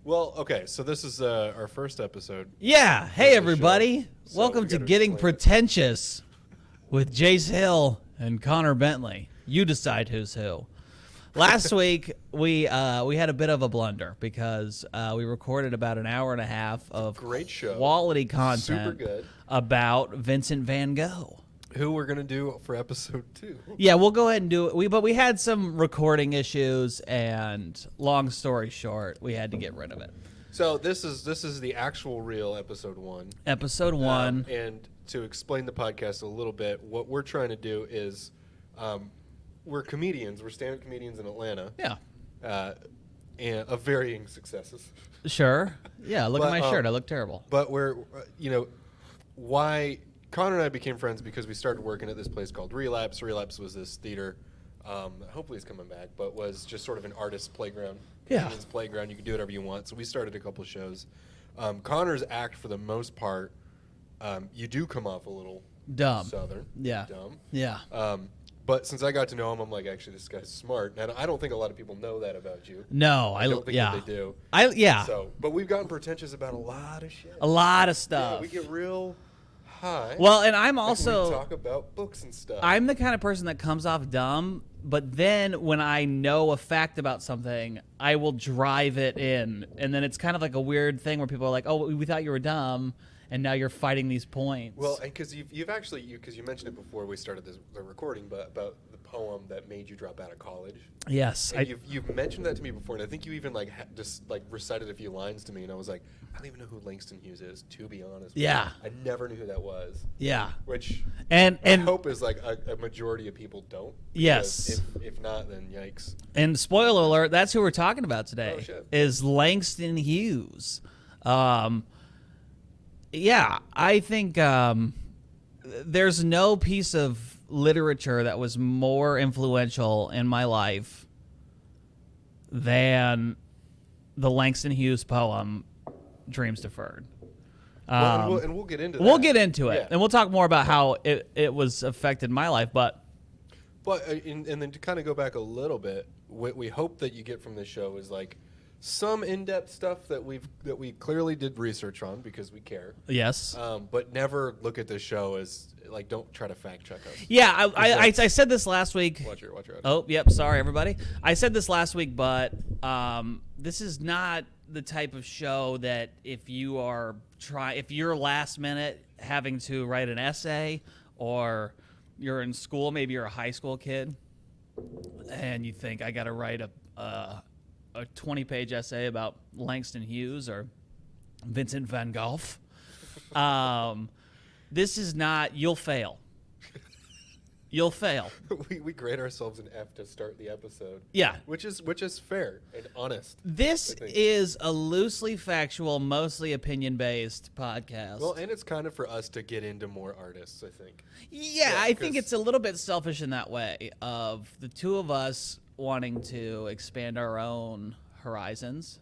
Well, okay, so this is our first episode. Yeah. Hey, everybody. So Welcome we to gotta Getting explain it. Pretentious with Jace Hill and Connor Bentley. You decide who's who. Last week, we had a bit of a blunder because we recorded about an hour and a half of great show. quality content Super good. about Vincent van Gogh. Who we're gonna do for episode 2? Yeah, we'll go ahead and do it. But we had some recording issues, and long story short, we had to get rid of it. So this is the actual real episode 1. Episode 1. And to explain the podcast a little bit, what we're trying to do is, we're comedians. We're stand-up comedians in Atlanta. Yeah. And of varying successes. Sure. Yeah, look at But, my shirt. I look terrible. But we're, why Connor and I became friends because we started working at this place called Relapse. Relapse was this theater, hopefully it's coming back, but was just sort of an artist's playground. Yeah. Comedian's playground. You could do whatever you want. So we started a couple shows. Connor's act, for the most part, you do come off a little Dumb. southern. Yeah. Dumb. Yeah. But since I got to know him, I'm like, actually, this guy's smart. And I don't think a lot of people know that about you. No, I don't think that they do. Yeah. So, but we've gotten pretentious about a lot of shit. A lot of Yeah, stuff. we get real high. Well, and I'm and also we talk about books and stuff. I'm the kind of person that comes off dumb, but then when I know a fact about something, I will drive it in, and then it's kind of like a weird thing where people are like, "Oh, we thought you were dumb," and now you're fighting these points. Well, and because you've actually because you mentioned it before we started the recording, but about the poem that made you drop out of college. yes, And you've mentioned that to me before, and I think you even just recited a few lines to me, and I was like, I don't even know who Langston Hughes is, to be honest. Yeah. I never knew who that was. yeah, Which and I hope is like a majority of people don't. Yes. because If not, then yikes. and spoiler alert, that's who we're talking about today. Oh, shit. Is Langston Hughes. Yeah, I think there's no piece of literature that was more influential in my life than the Langston Hughes poem "Dreams Deferred." Well, and we'll get into that. We'll get into it, Yeah. and we'll talk more about how it was affected my life. But And then to kind of go back a little bit, what we hope that you get from this show is like some in-depth stuff that we clearly did research on because we care. yes, But never look at this show as like, don't try to fact check us. yeah, I said this last week. Watch your Oh, yep. Sorry, everybody. I said this last week, but this is not the type of show that if you're last minute having to write an essay, or you're in school, maybe you're a high school kid, and you think I got to write a 20-page essay about Langston Hughes or Vincent van Gogh. This is not. You'll fail. You'll fail. we grade ourselves an F to start the episode. Yeah. Which is fair and honest. This I think. is a loosely factual, mostly opinion-based podcast. Well, and it's kind of for us to get into more artists, I think. yeah, yeah, I think 'cause- it's a little bit selfish in that way, of the two of us wanting to expand our own horizons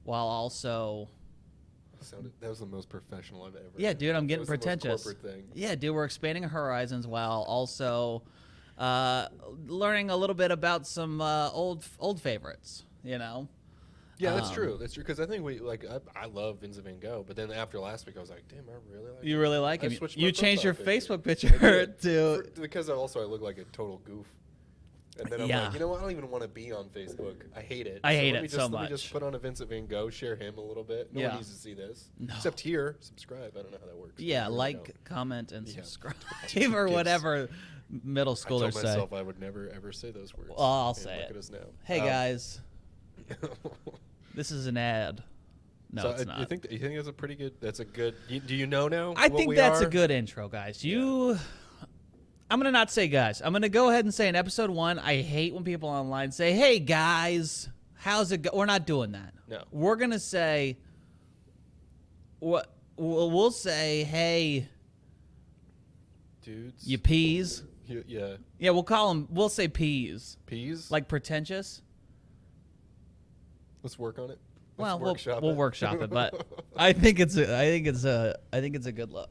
while also... That was the most professional I've ever. Yeah, dude, I'm That getting was the most pretentious. corporate thing. Yeah, dude, we're expanding our horizons while also learning a little bit about some old favorites, you know? Yeah, that's true. That's true because I think I love Vincent van Gogh, but then after last week I was like, damn, I really like. You him. really like I him. switched You my changed your profile Facebook I picture did. to... Because also I look like a total goof. And then I'm Yeah. like, you know what? I don't even want to be on Facebook. I hate it. I hate let me it so just, much. Let me just put on a Vincent van Gogh, share him a little bit. No Yeah. one needs to see this. No. Except here, subscribe. I don't know how that works. Yeah, I really like, don't. comment, and Yeah. subscribe, or Yes. whatever middle I schoolers told say. myself I would never ever say those words. Well, I'll And say look it. at us now. Hey guys, this is an ad. No, so it's not. You think that's a pretty good? That's a good. Do you know now? I what think we that's are? a good intro, guys. I'm gonna not say guys. I'm gonna go ahead and say in episode 1, I hate when people online say, "Hey guys, how's it go?" We're not doing that. No. We're gonna say what we'll say. Hey, dudes. you peas. Yeah. Yeah, we'll call them. We'll say peas. Peas. Like pretentious. Let's work on it. Well, Let's we'll workshop it, but I think it's a good look.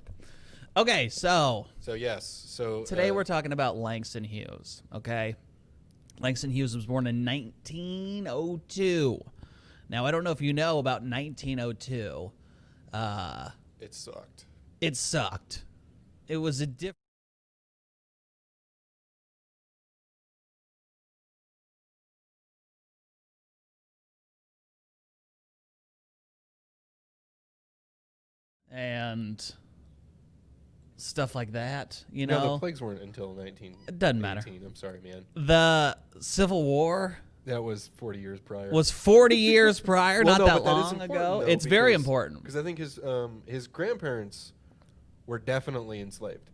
Okay, so So yes. So today we're talking about Langston Hughes. Okay, Langston Hughes was born in 1902. Now, I don't know if you know about 1902. It sucked. It sucked. It was a different. And stuff like that, you know? No, the plagues weren't until 19. It doesn't matter. I'm sorry, man. The Civil War That was 40 years prior. was 40 years prior, Well, not no, that but that is long important, ago. though, It's very because- important. Because I think his grandparents were definitely enslaved,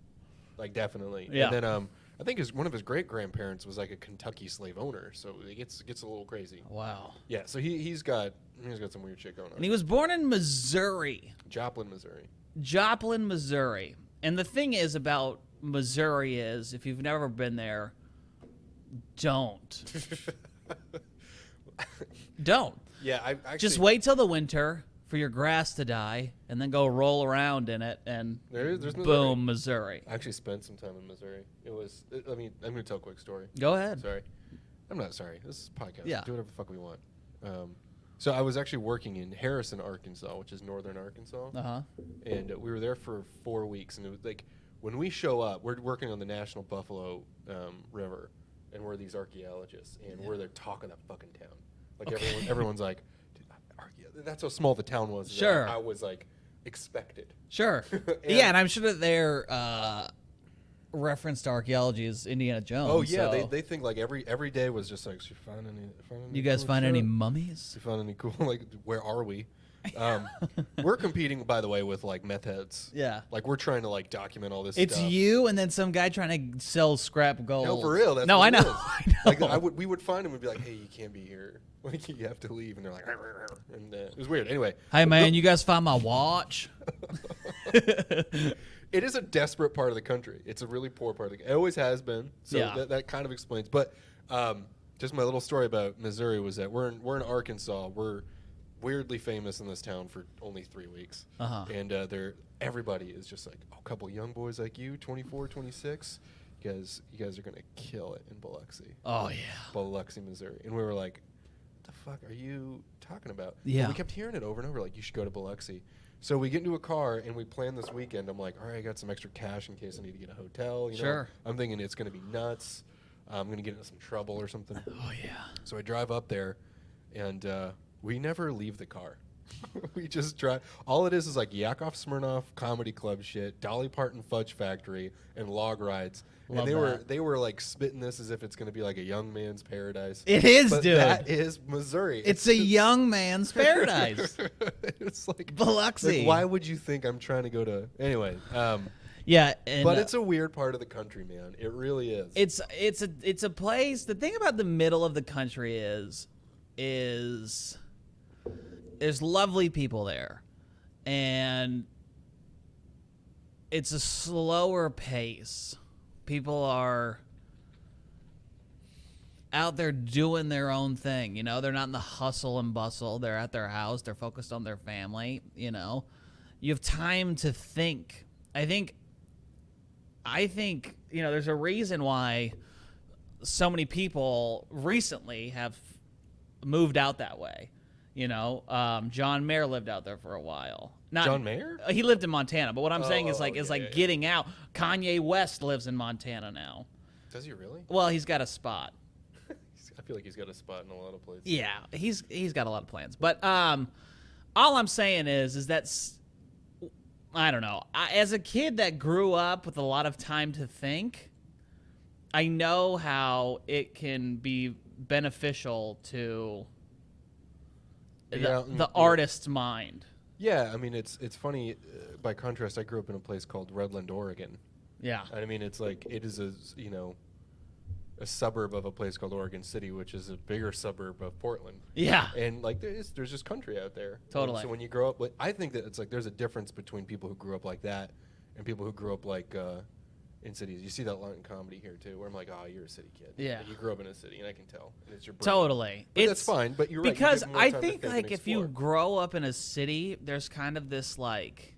like definitely. Yeah. And then I think one of his great grandparents was like a Kentucky slave owner, so it gets a little crazy. Wow. Yeah. So he's got some weird shit going on. And he was born in Missouri, Joplin, Missouri. Joplin, Missouri. And the thing is about Missouri is, if you've never been there, don't. Don't. Yeah, I actually Just wait till the winter for your grass to die, and then go roll around in it, and there's Missouri. boom, Missouri. I actually spent some time in Missouri. I mean, I'm gonna tell a quick story. Go ahead. Sorry. I'm not sorry. This is a podcast. Yeah. Do whatever the fuck we want. So I was actually working in Harrison, Arkansas, which is northern Arkansas. Uh-huh. And we were there for 4 weeks. And it was like, when we show up, we're working on the National Buffalo River. And we're these archaeologists. And we're there talking that fucking town. Like Okay. everyone's like, that's how small the town was. Sure. I was like, expected. Sure. Yeah, and I'm sure that their reference to archaeology is Indiana Jones. Oh yeah, so they think like every day was just like, you find any you guys cool find any shit? mummies? You found any cool like where are we? We're competing, by the way, with like meth heads. Yeah. Like we're trying to like document all this It's stuff. you and then some guy trying to sell scrap gold. No, for real. That's no, what I it know. is. I know. Like we would find them and be like, hey, you can't be here. Like you have to leave, and they're like, "Rah, rah, rah," and it was weird. Anyway, Hey man, you guys find my watch? it is a desperate part of the country. It's a really poor part of the. It always has been. So Yeah. that kind of explains. But just my little story about Missouri was that we're in Arkansas. We're weirdly famous in this town for only 3 weeks. Uh-huh. And everybody is just like, oh, a couple young boys like you, 24, 26. You guys are gonna kill it in Biloxi. Oh yeah. Biloxi, Missouri. And we were like, what the fuck are you talking about? Yeah. And we kept hearing it over and over, like, you should go to Biloxi. So we get into a car and we plan this weekend. I'm like, all right, I got some extra cash in case I need to get a hotel. You know? Sure. I'm thinking it's going to be nuts. I'm going to get into some trouble or something. Oh yeah. So I drive up there and we never leave the car. We just drive. All it is like Yakov Smirnoff Comedy Club shit, Dolly Parton Fudge Factory, and log rides. Love and that. they were like spitting this as if it's going to be like a young man's paradise. It is, But dude. that is Missouri. It's a young man's paradise. It's like Biloxi. Like, why would you think I'm trying to go to? Anyway, Yeah, and, but it's a weird part of the country, man. It really is. it's a place. The thing about the middle of the country is there's lovely people there, and it's a slower pace. People are out there doing their own thing. You know, they're not in the hustle and bustle. They're at their house. They're focused on their family. You know, you have time to think. I think, you know, there's a reason why so many people recently have moved out that way. You know, John Mayer lived out there for a while. Not, John Mayer? He lived in Montana, but what I'm saying is yeah. getting out. Kanye West lives in Montana now. Does he really? Well, he's got a spot. I feel like he's got a spot in a lot of places. Yeah, he's got a lot of plans. But all I'm saying is that I don't know. As a kid that grew up with a lot of time to think, I know how it can be beneficial to the artist's mind. Yeah, I mean, it's funny. By contrast, I grew up in a place called Redland, Oregon. Yeah. And I mean, it's like it is a suburb of a place called Oregon City, which is a bigger suburb of Portland. Yeah. And like there's just country out there. Totally. And so when you grow up, I think that it's like there's a difference between people who grew up like that and people who grew up like in cities. You see that a lot in comedy here too, where I'm like, oh, you're a city kid. Yeah. Like, you grew up in a city, and I can tell. And it's your brain. Totally. But that's fine. But you're right. you because get more I time to think and like if you explore. grow up in a city, there's kind of this like,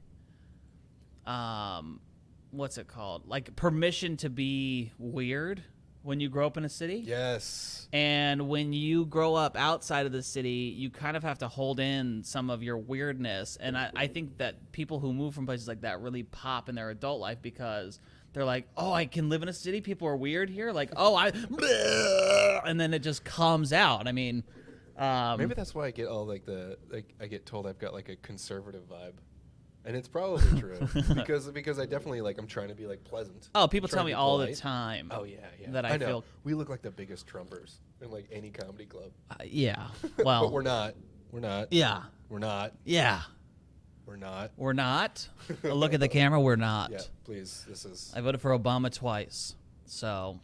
what's it called? Like permission to be weird when you grow up in a city. Yes. And when you grow up outside of the city, you kind of have to hold in some of your weirdness. And I think that people who move from places like that really pop in their adult life because they're like, oh, I can live in a city. People are weird here. Like, oh, and then it just comes out. I mean, maybe that's why I get all I get told I've got like a conservative vibe. And it's probably true because I definitely I'm trying to be pleasant. Oh, people trying tell to me be all polite. the time. Oh yeah. That I know. feel. We look like the biggest Trumpers in any comedy club. Yeah. Well, but we're not. Yeah. We're not. Yeah. We're not. We're not. Look at the camera. We're not. Yeah, please. This is. I voted for Obama twice, so.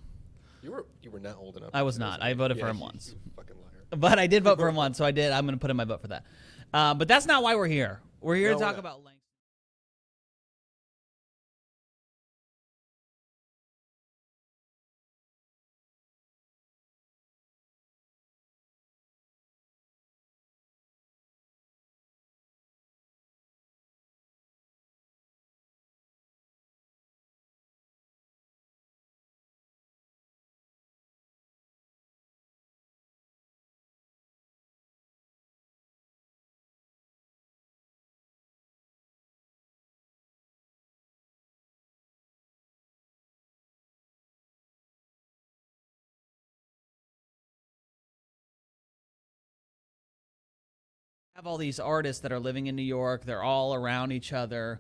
You were not old enough. I was not. I voted for him once. You fucking liar. But I did vote for him once, so I did. I'm going to put in my vote for that. But that's not why we're here. We're here to talk about Langston. Have all these artists that are living in New York. They're all around each other,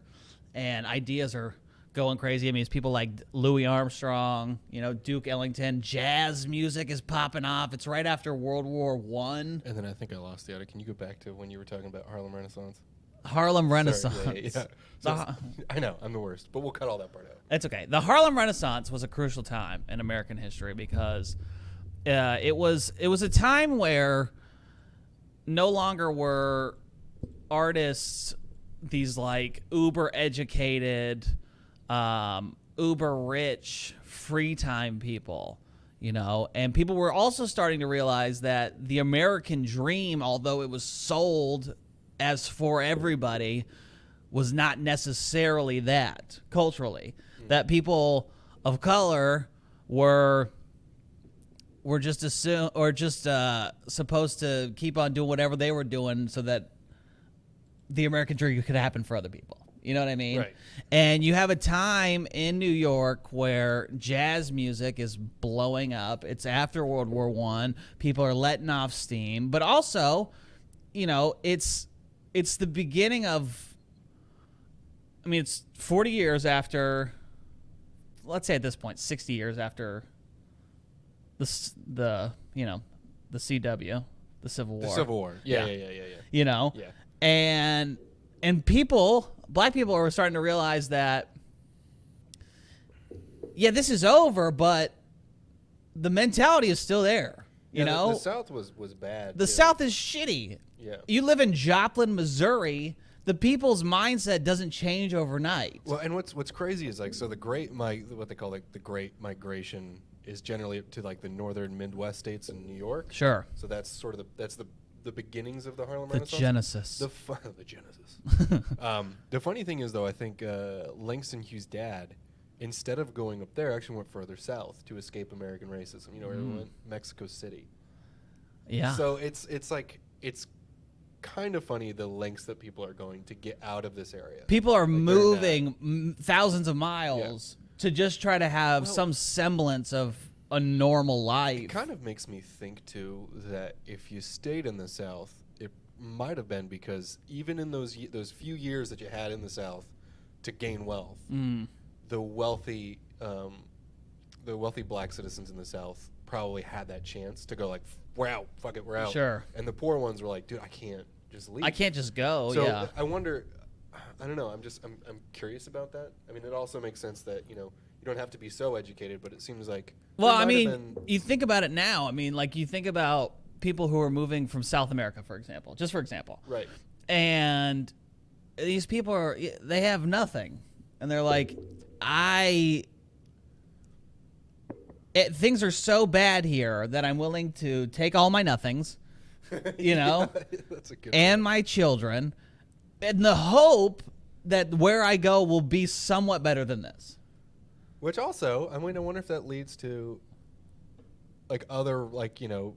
and ideas are going crazy. I mean, it's people like Louis Armstrong, Duke Ellington. Jazz music is popping off. It's right after World War I. And then I think I lost the other. Can you go back to when you were talking about Harlem Renaissance? Harlem Renaissance. Sorry, yeah. So I know, I'm the worst, but we'll cut all that part out. It's okay. The Harlem Renaissance was a crucial time in American history because it was a time where no longer were artists these uber educated, uber rich, free time people, and people were also starting to realize that the American dream, although it was sold as for everybody, was not necessarily that culturally. That people of color were just supposed to keep on doing whatever they were doing so that the American dream could happen for other people. You know what I mean? Right. And you have a time in New York where jazz music is blowing up. It's after World War I. People are letting off steam, but also, it's the beginning of. I mean, it's 40 years after. Let's say at this point, 60 years after. The CW, the Civil War. The Civil War. Yeah. Yeah. And black people are starting to realize that, this is over, but the mentality is still there. The South was bad. The South is shitty. Yeah. You live in Joplin, Missouri. The people's mindset doesn't change overnight. Well, and what's crazy is what they call the Great Migration is generally to the northern Midwest states in New York. Sure. So that's sort of the beginnings of the Harlem The Renaissance. Genesis. The Genesis. The funny thing is, though, I think Langston Hughes' dad, instead of going up there, actually went further south to escape American racism. Where he went? Mexico City. Yeah. So it's kind of funny the lengths that people are going to get out of this area. People are moving thousands of miles to just try to have some semblance of a normal life. It kind of makes me think, too, that if you stayed in the South, it might have been because even in those few years that you had in the South to gain wealth, the wealthy black citizens in the South probably had that chance to go we're out, fuck it, we're out. Sure. And the poor ones were like, dude, I can't just leave. I can't just go. So I wonder. I don't know. I'm curious about that. I mean, it also makes sense that you don't have to be so educated, but it seems like. Well, I mean, you think about it now. I mean, you think about people who are moving from South America, for example. Just for example. Right. And these people they have nothing, and they're like, things are so bad here that I'm willing to take all my nothings, that's a good and my children, in the hope that where I go will be somewhat better than this. Which also, I wonder if that leads to like other like I'm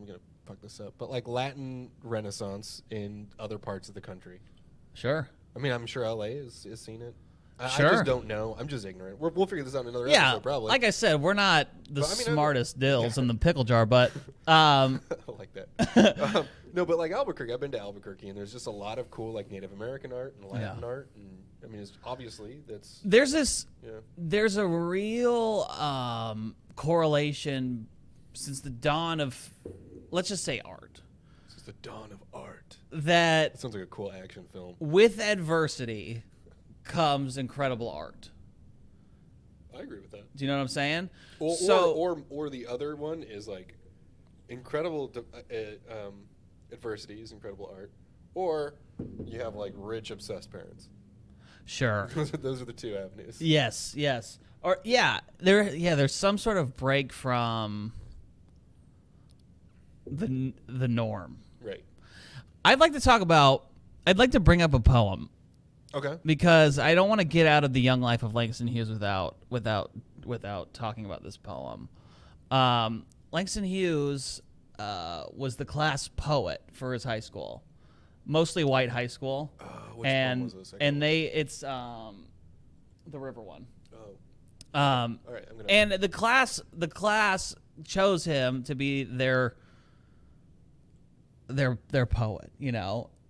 gonna fuck this up, but like Latin Renaissance in other parts of the country. Sure. I mean, I'm sure LA is seen it. I Sure. just don't know. I'm just ignorant. We'll figure this out in another Yeah, episode, probably. like I said, we're not the But, I mean, smartest dills in the pickle jar, but I like that. No, but like Albuquerque, I've been to Albuquerque, and there's just a lot of cool like Native American art and Latin art, and I mean, it's obviously that's there's a real correlation since the dawn of, let's just say, art. This is the dawn of art. That sounds like a cool action film. With adversity comes incredible art. I agree with that. Do you know what I'm saying? Or the other one is like incredible adversity is incredible art, or you have like rich obsessed parents. Sure. Those are the two avenues. Yes. Or there's some sort of break from the norm. Right. I'd like to bring up a poem. Okay. Because I don't want to get out of the young life of Langston Hughes without talking about this poem. Langston Hughes was the class poet for his high school, mostly white high school. Which one was this? It's the River one. Oh. All right. And the class chose him to be their poet,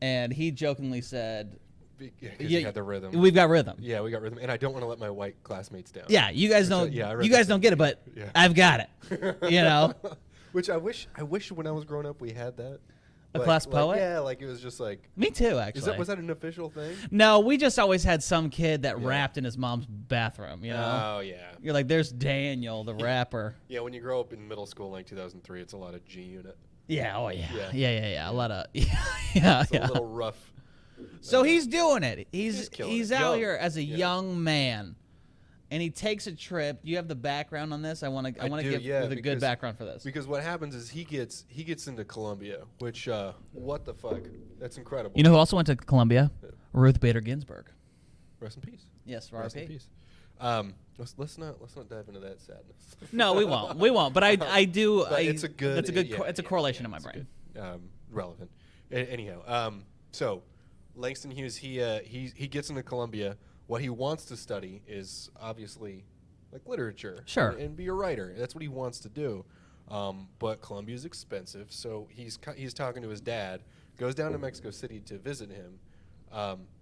and he jokingly said, because you had the rhythm. We've got rhythm. Yeah, we got rhythm, and I don't want to let my white classmates down. Yeah, you guys don't. You guys don't get it, but yeah. I've got it. Which I wish when I was growing up we had that. A class poet. Yeah, like it was just like. Me too, actually. Was that an official thing? No, we just always had some kid that rapped in his mom's bathroom. Oh yeah. You're like, there's Daniel, the rapper. Yeah, when you grow up in middle school in like 2003, it's a lot of G Unit. Yeah. Oh yeah. Yeah. Yeah. A lot of. Yeah. It's a little rough. So he's doing it. He's out young. here as a young man, and he takes a trip. You have the background on this. I want to give a good background for this. Because what happens is he gets into Columbia, which what the fuck? That's incredible. You know who also went to Columbia? Ruth Bader Ginsburg. Rest in peace. Yes, Rest in peace. Let's not dive into that sadness. No, we won't. But I do. But it's a good. It's a correlation in my brain. Relevant. Anyhow, so Langston Hughes he gets into Columbia. What he wants to study is obviously like literature, sure, and be a writer. That's what he wants to do. But Columbia is expensive, so he's talking to his dad. Goes down to Mexico City to visit him.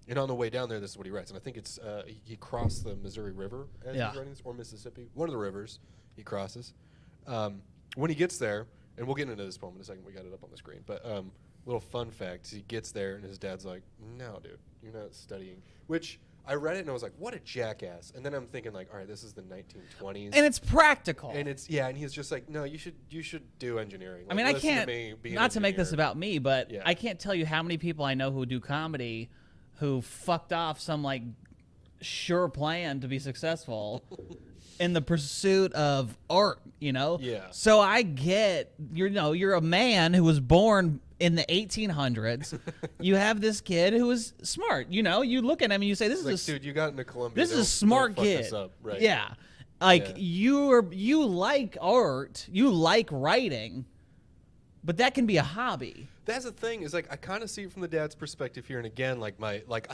And on the way down there, this is what he writes. And I think it's he crossed the Missouri River as he's writing this, or Mississippi, one of the rivers he crosses. When he gets there, and we'll get into this poem in a second. We got it up on the screen, but little fun fact: he gets there, and his dad's like, "No, dude, you're not studying." Which I read it and I was like, "What a jackass!" And then I'm thinking like, "All right, this is the 1920s, and it's practical." And and he's just like, "No, you should do engineering." Like, I mean, I can't not to make this engineer. about me, but I can't tell you how many people I know who do comedy who fucked off some like sure plan to be successful in the pursuit of art, Yeah. So I get, you're a man who was born in the 1800s. You have this kid who is smart. You look at him and you say, "This is dude, you got into Columbia. This is a smart don't fuck kid." this up. Right. Yeah, you like art, you like writing, but that can be a hobby. That's the thing is like I kind of see it from the dad's perspective here, and again, I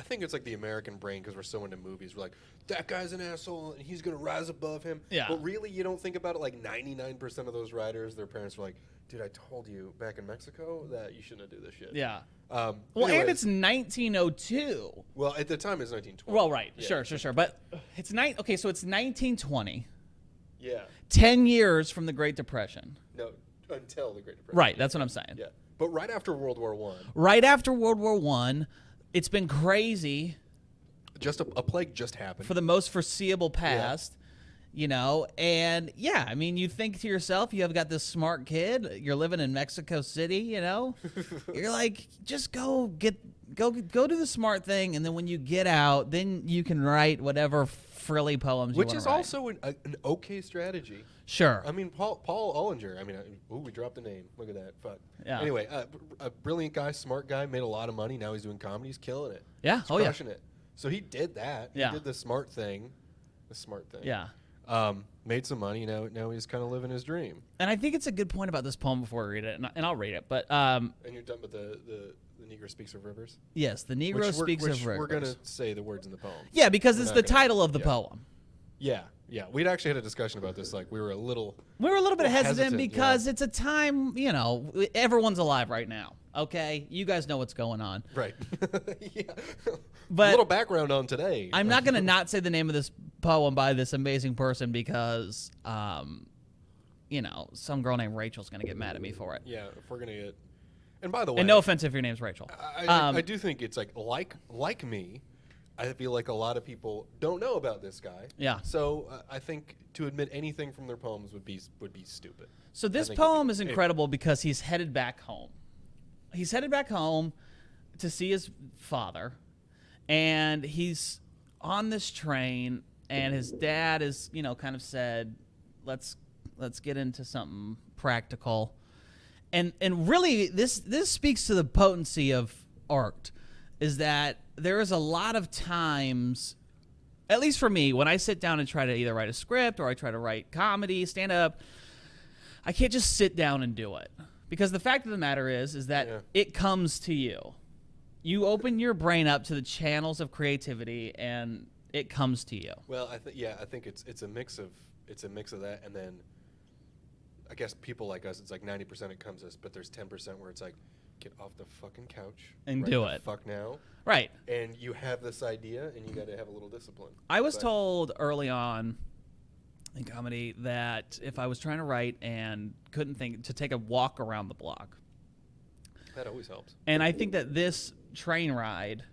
think it's like the American brain because we're so into movies. We're like, that guy's an asshole and he's gonna rise above him. Yeah. But really, you don't think about it. Like 99% of those writers, their parents were like, "Dude, I told you back in Mexico that you shouldn't do this shit." Yeah. Well, and it's 1902. Well, at the time it's 1920. Well, right. Yeah. Sure. But it's okay. So it's 1920. Yeah. 10 years from the Great Depression. No, until the Great Depression. Right. That's what I'm saying. Yeah. But right after World War I. Right after World War I, it's been crazy. Just a plague just happened. For the most foreseeable past, and I mean, you think to yourself, you have got this smart kid, you're living in Mexico City, you're like, just go do the smart thing, and then when you get out, then you can write whatever frilly poems you want to write. Which is also an okay strategy. Sure. I mean, Paul Ollinger. I mean, we dropped a name. Look at that. Fuck. Yeah. Anyway, a brilliant guy, smart guy, made a lot of money. Now he's doing comedy. He's killing it. Yeah. He's crushing it. So he did that. Yeah. He did the smart thing. Yeah. Made some money. Now he's kind of living his dream. And I think it's a good point about this poem before I read it, and I'll read it. But And you're done with the Negro Speaks of Rivers? yes, the Negro Speaks of Rivers. We're going to say the words in the poem. Yeah, because it's not the gonna- title of the yeah. poem. Yeah. We'd actually had a discussion about this. Like, we were a little bit hesitant hesitant, because it's a time, everyone's alive right now. Okay, you guys know what's going on. right. Yeah. But a little background on today. I'm not going to not say the name of this poem by this amazing person because, some girl named Rachel's going to get mad at me for it. Yeah, if we're going to get. And by the way, And no offense if your name's Rachel. I do think it's like me. I feel like a lot of people don't know about this guy. Yeah. So I think to admit anything from their poems would be stupid. So this I think poem is incredible because he's headed back home. He's headed back home to see his father, and he's on this train, and his dad is, kind of said, let's get into something practical. And really this speaks to the potency of art, is that there is a lot of times, at least for me, when I sit down and try to either write a script or I try to write comedy, stand up, I can't just sit down and do it. Because the fact of the matter is that it comes to you. You open your brain up to the channels of creativity and it comes to you. Well, I think it's a mix of that, and then I guess people like us, it's like 90% it comes to us, but there's 10% where it's like, get off the fucking couch and right do the it. Fuck now. Right. And you have this idea, and you got to have a little discipline. I was told early on in comedy that if I was trying to write and couldn't think, to take a walk around the block. That always helps. And I think that this train ride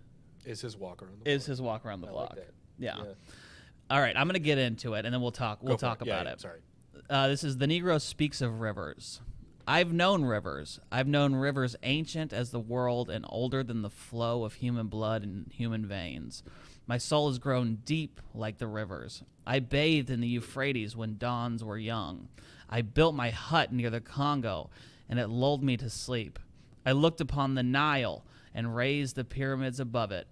Is his walk around the block. is his walk around the I block. like that. Yeah. All right, I'm going to get into it, and then we'll talk Go for about Yeah, it. Sorry. This is The Negro Speaks of Rivers. I've known rivers. I've known rivers ancient as the world and older than the flow of human blood in human veins. My soul has grown deep like the rivers. I bathed in the Euphrates when dawns were young. I built my hut near the Congo, and it lulled me to sleep. I looked upon the Nile and raised the pyramids above it.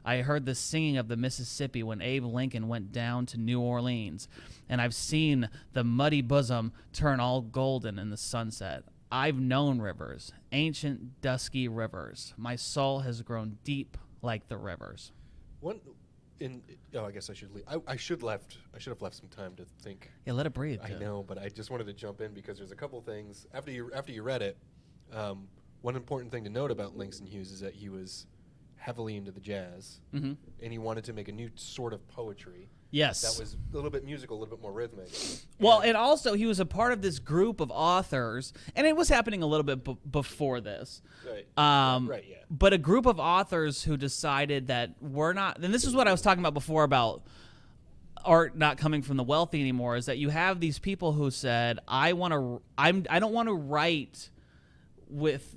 I heard the singing of the Mississippi when Abe Lincoln went down to New Orleans, and I've seen the muddy bosom turn all golden in the sunset. I've known rivers, ancient, dusky rivers. My soul has grown deep like the rivers. I guess I should leave. I should have left some time to think. Yeah, let it breathe. I know, but I just wanted to jump in because there's a couple things after you read it. One important thing to note about Langston Hughes is that he was heavily into the jazz, and he wanted to make a new sort of poetry. Yes. That was a little bit musical, a little bit more rhythmic. Well, and also he was a part of this group of authors, and it was happening a little bit before this. Right. Right, yeah. But a group of authors who decided that we're not, and this is what I was talking about before about art not coming from the wealthy anymore, is that you have these people who said, I don't want to write with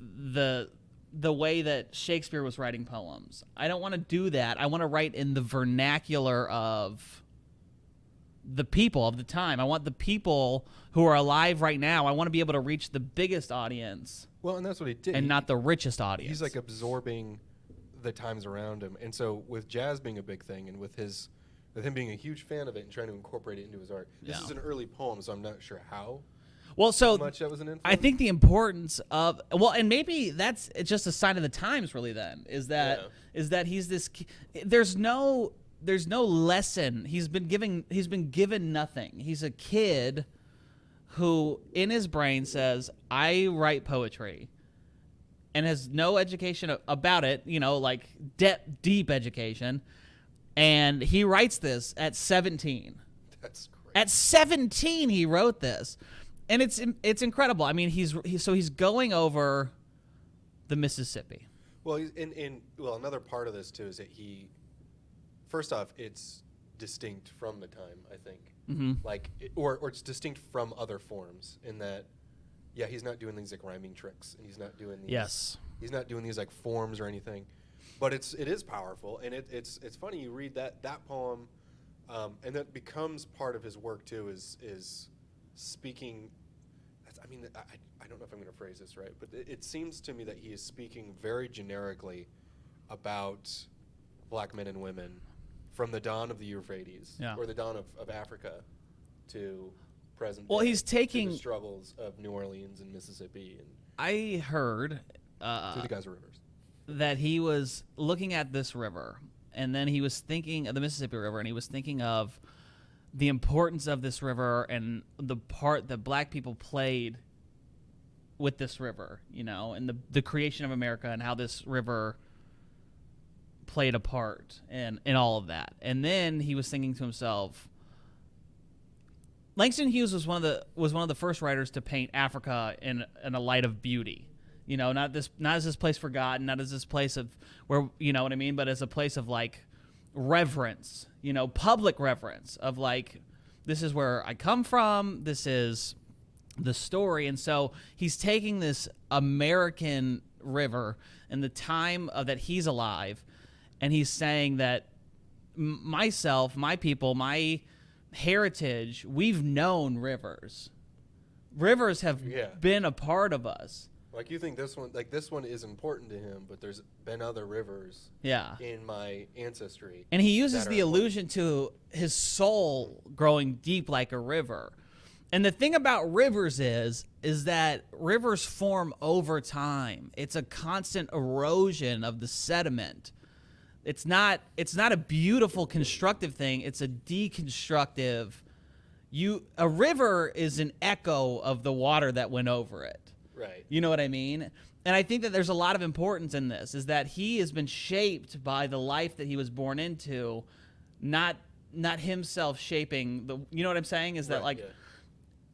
the way that Shakespeare was writing poems. I don't want to do that. I want to write in the vernacular of the people of the time. I want the people who are alive right now. I want to be able to reach the biggest audience. Well, and that's what he did. And not the richest audience. He's like absorbing the times around him. And so with jazz being a big thing and with him being a huge fan of it and trying to incorporate it into his art. This is an early poem, so I'm not sure how much that was an influence. I think the importance of, and maybe it's just a sign of the times really then, is that he's this, there's no lesson. He's been given nothing. He's a kid who in his brain says, I write poetry, and has no education about it, like deep education. And he writes this at 17. That's great. At 17, he wrote this. And it's incredible. I mean, he's going over the Mississippi. Well, another part of this too is that first off, it's distinct from the time. I think, or it's distinct from other forms in that, he's not doing these like rhyming tricks, and he's not doing these. He's not doing these like forms or anything, but it is powerful, and it's funny. You read that poem, and that becomes part of his work too. Is speaking. I don't know if I'm going to phrase this right, but it seems to me that he is speaking very generically about black men and women from the dawn of the Euphrates or the dawn of Africa to present. Well, day, he's to taking- the struggles of New Orleans and Mississippi and I heard through the Geyser Rivers. that he was looking at this river, and then he was thinking of the Mississippi River, and he was thinking of the importance of this river and the part that black people played with this river, you know, and the creation of America and how this river played a part in all of that. And then he was thinking to himself, Langston Hughes was one of the first writers to paint Africa in a light of beauty. You know, not as this place forgotten, not as this place of where, you know what I mean, but as a place of like reverence, you know, public reverence of like, this is where I come from, this is the story. And so he's taking this American river and the time that he's alive, and he's saying that myself, my people, my heritage, we've known rivers. Rivers have been a part of us. Like, you think this one is important to him, but there's been other rivers in my ancestry. And he uses the allusion to his soul growing deep like a river. And the thing about rivers is that rivers form over time. It's a constant erosion of the sediment. It's not a beautiful constructive thing. It's a deconstructive. A river is an echo of the water that went over it. Right. You know what I mean? And I think that there's a lot of importance in this, is that he has been shaped by the life that he was born into, not himself shaping the, you know what I'm saying? Is that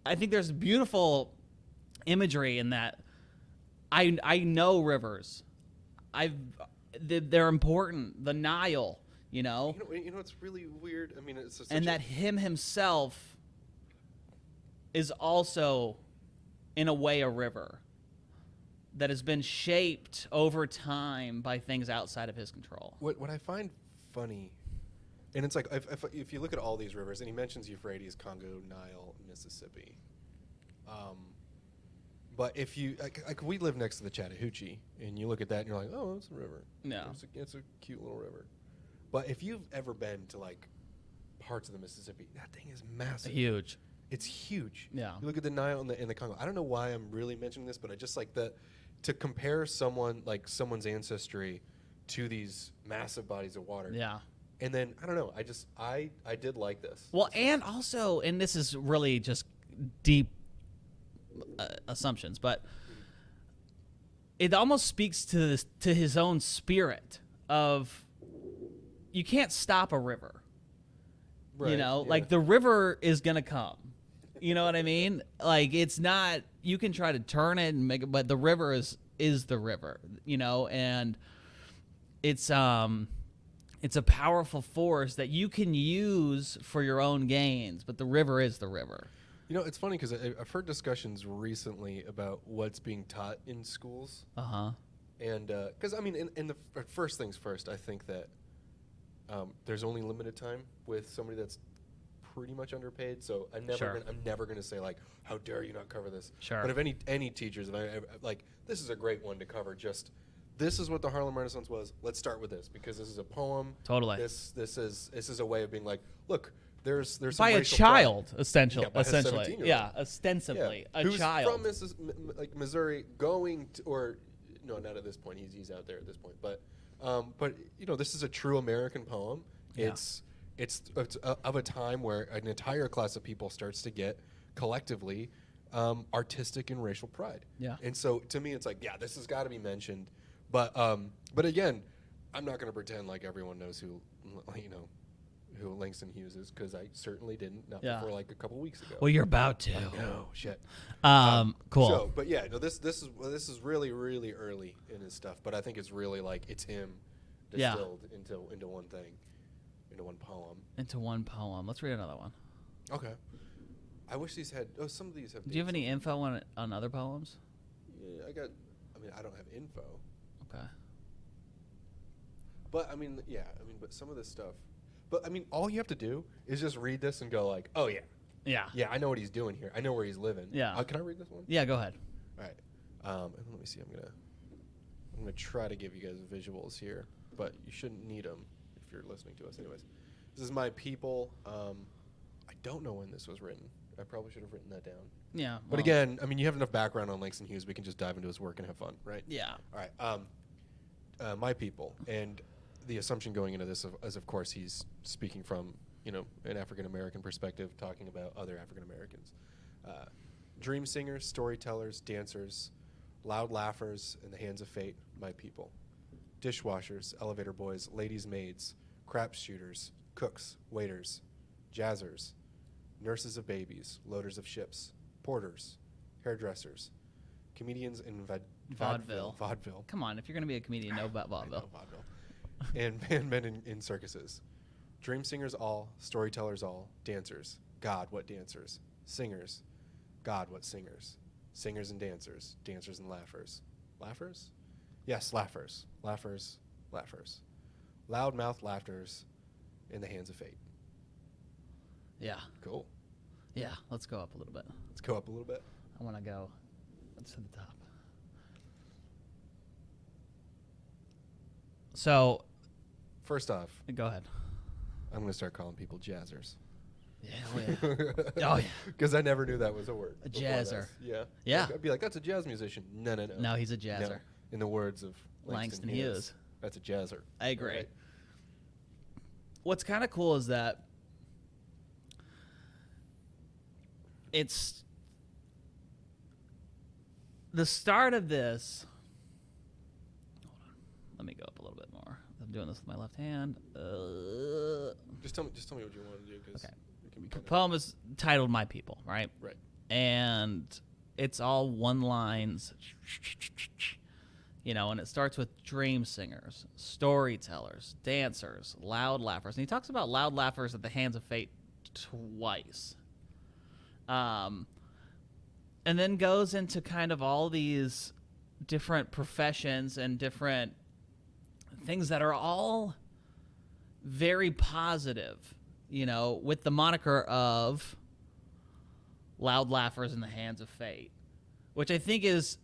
I think there's beautiful imagery in that. I know rivers. They're important. The Nile, you know? You know what's really weird? I mean, it's such and that him himself is also, in a way, a river that has been shaped over time by things outside of his control. What I find funny, and it's like if you look at all these rivers, and he mentions Euphrates, Congo, Nile, Mississippi, but if you like we live next to the Chattahoochee, and you look at that, and you're like, oh, it's a river. No, it's a cute little river. But if you've ever been to like parts of the Mississippi, that thing is massive. Huge. It's huge. Yeah. You look at the Nile and the Congo. I don't know why I'm really mentioning this, but I just like to compare someone's ancestry to these massive bodies of water. Yeah. And then I don't know. I did like this. Well, and also, and this is really just deep assumptions, but it almost speaks to his own spirit of you can't stop a river. Right, you know, like the river is gonna come. You know what I mean? Like, it's not, you can try to turn it and make it, but the river is the river, you know, and it's a powerful force that you can use for your own gains, but the river is the river. You know, it's funny because I've heard discussions recently about what's being taught in schools. And because I mean, in the first things first, I think that there's only limited time with somebody that's pretty much underpaid. So I'm never gonna say like, how dare you not cover this? Sure. But if any teachers, if I like, this is a great one to cover. Just this is what the Harlem Renaissance was. Let's start with this because this is a poem. Totally. This is a way of being like, look, there's some by a racial child, pride. essentially. Yeah, by a 17-year-old. Yeah, ostensibly a who's child from Missouri, going to, or no, not at this point. He's out there at this point, but you know, this is a true American poem. Yeah. It's of a time where an entire class of people starts to get collectively artistic and racial pride. Yeah. And so to me, it's like, yeah, this has got to be mentioned. But again, I'm not going to pretend like everyone knows who Langston Hughes is, because I certainly didn't. Not before like a couple weeks ago. Well, you're about to. No shit. Cool. So, but yeah, no, this is really really early in his stuff, but I think it's really like it's him distilled into one thing. Into one poem. Into one poem. Let's read another one. Okay. I wish these had. Oh, some of these have. Do you have any info on other poems? Yeah, I don't have info. Okay. But but some of this stuff. But I mean, all you have to do is just read this and go like, oh yeah. Yeah. Yeah, I know what he's doing here. I know where he's living. Yeah. Can I read this one? Yeah, go ahead. All right. And let me see. I'm gonna try to give you guys visuals here, but you shouldn't need them if you're listening to us, anyways. This is My People. I don't know when this was written. I probably should have written that down. Yeah. But well, again, I mean, you have enough background on Langston Hughes. We can just dive into his work and have fun, right? Yeah. All right. My people. And the assumption going into this is, of course, he's speaking from, an African-American perspective, talking about other African-Americans. Dream singers, storytellers, dancers, loud laughers in the hands of fate, my people. Dishwashers, elevator boys, ladies' maids, crap shooters, cooks, waiters, jazzers, nurses of babies, loaders of ships, porters, hairdressers, comedians in Vaudeville. Vaudeville. Come on, if you're gonna be a comedian, know about I know, vaudeville. vaudeville. And men in circuses. Dream singers all, storytellers all, dancers. God, what dancers. Singers. God, what singers. Singers and dancers. Dancers and laughers. Laughers? Yes, laughers. Laughers. Laughers. Loud-mouthed laughters in the hands of fate. Yeah. Cool. Yeah. Let's go up a little bit. Let's go up a little bit. I want to go to the top. So, First off, go ahead. I'm going to start calling people jazzers. Yeah. Oh yeah. Oh, yeah. Because I never knew that was a word. A before jazzer. this. Yeah. Yeah. Like, I'd be like, that's a jazz musician. No. No, he's a jazzer. No. In the words of Langston Hughes. That's a jazzer. I agree. Right? What's kind of cool is that it's the start of this. Hold on. Let me go up a little bit more. I'm doing this with my left hand. Just tell me what you want to do, because Okay. it can be The kind of poem is titled "My People," right? right. And it's all one lines, and it starts with dream singers, storytellers, dancers, loud laughers. And he talks about loud laughers at the hands of fate twice. And then goes into kind of all these different professions and different things that are all very positive, with the moniker of loud laughers in the hands of fate, which I think is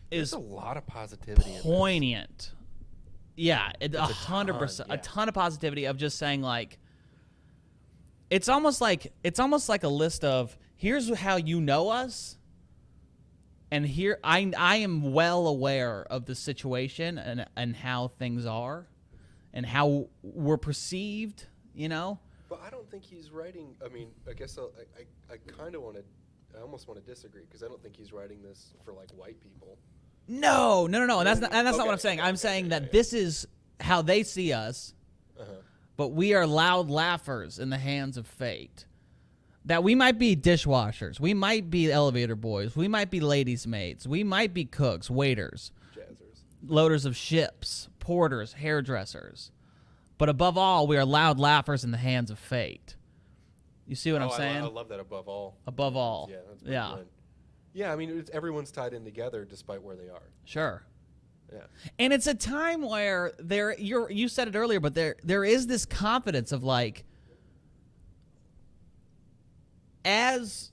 There's a lot of positivity in this. poignant. Yeah, It's a 100%, ton, yeah. a ton of positivity of just saying like, it's almost like a list of here's how you know us, and here I am well aware of the situation and how things are, and how we're perceived. But I don't think he's writing. I mean, I guess I kind of want to. I almost want to disagree, because I don't think he's writing this for like white people. No, and that's not what Okay, I'm saying. I'm okay, saying that yeah. this is how they see us. Uh-huh. But we are loud laughers in the hands of fate. That we might be dishwashers, we might be elevator boys, we might be ladies' maids, we might be cooks, waiters, Jazzers. loaders of ships, porters, hairdressers. But above all, we are loud laughers in the hands of fate. You see what I'm saying? I love that above all. Above all. Yeah, that's pretty Yeah. good. Yeah, I mean, everyone's tied in together despite where they are. Sure. Yeah. And it's a time where you said it earlier, but there is this confidence of like, as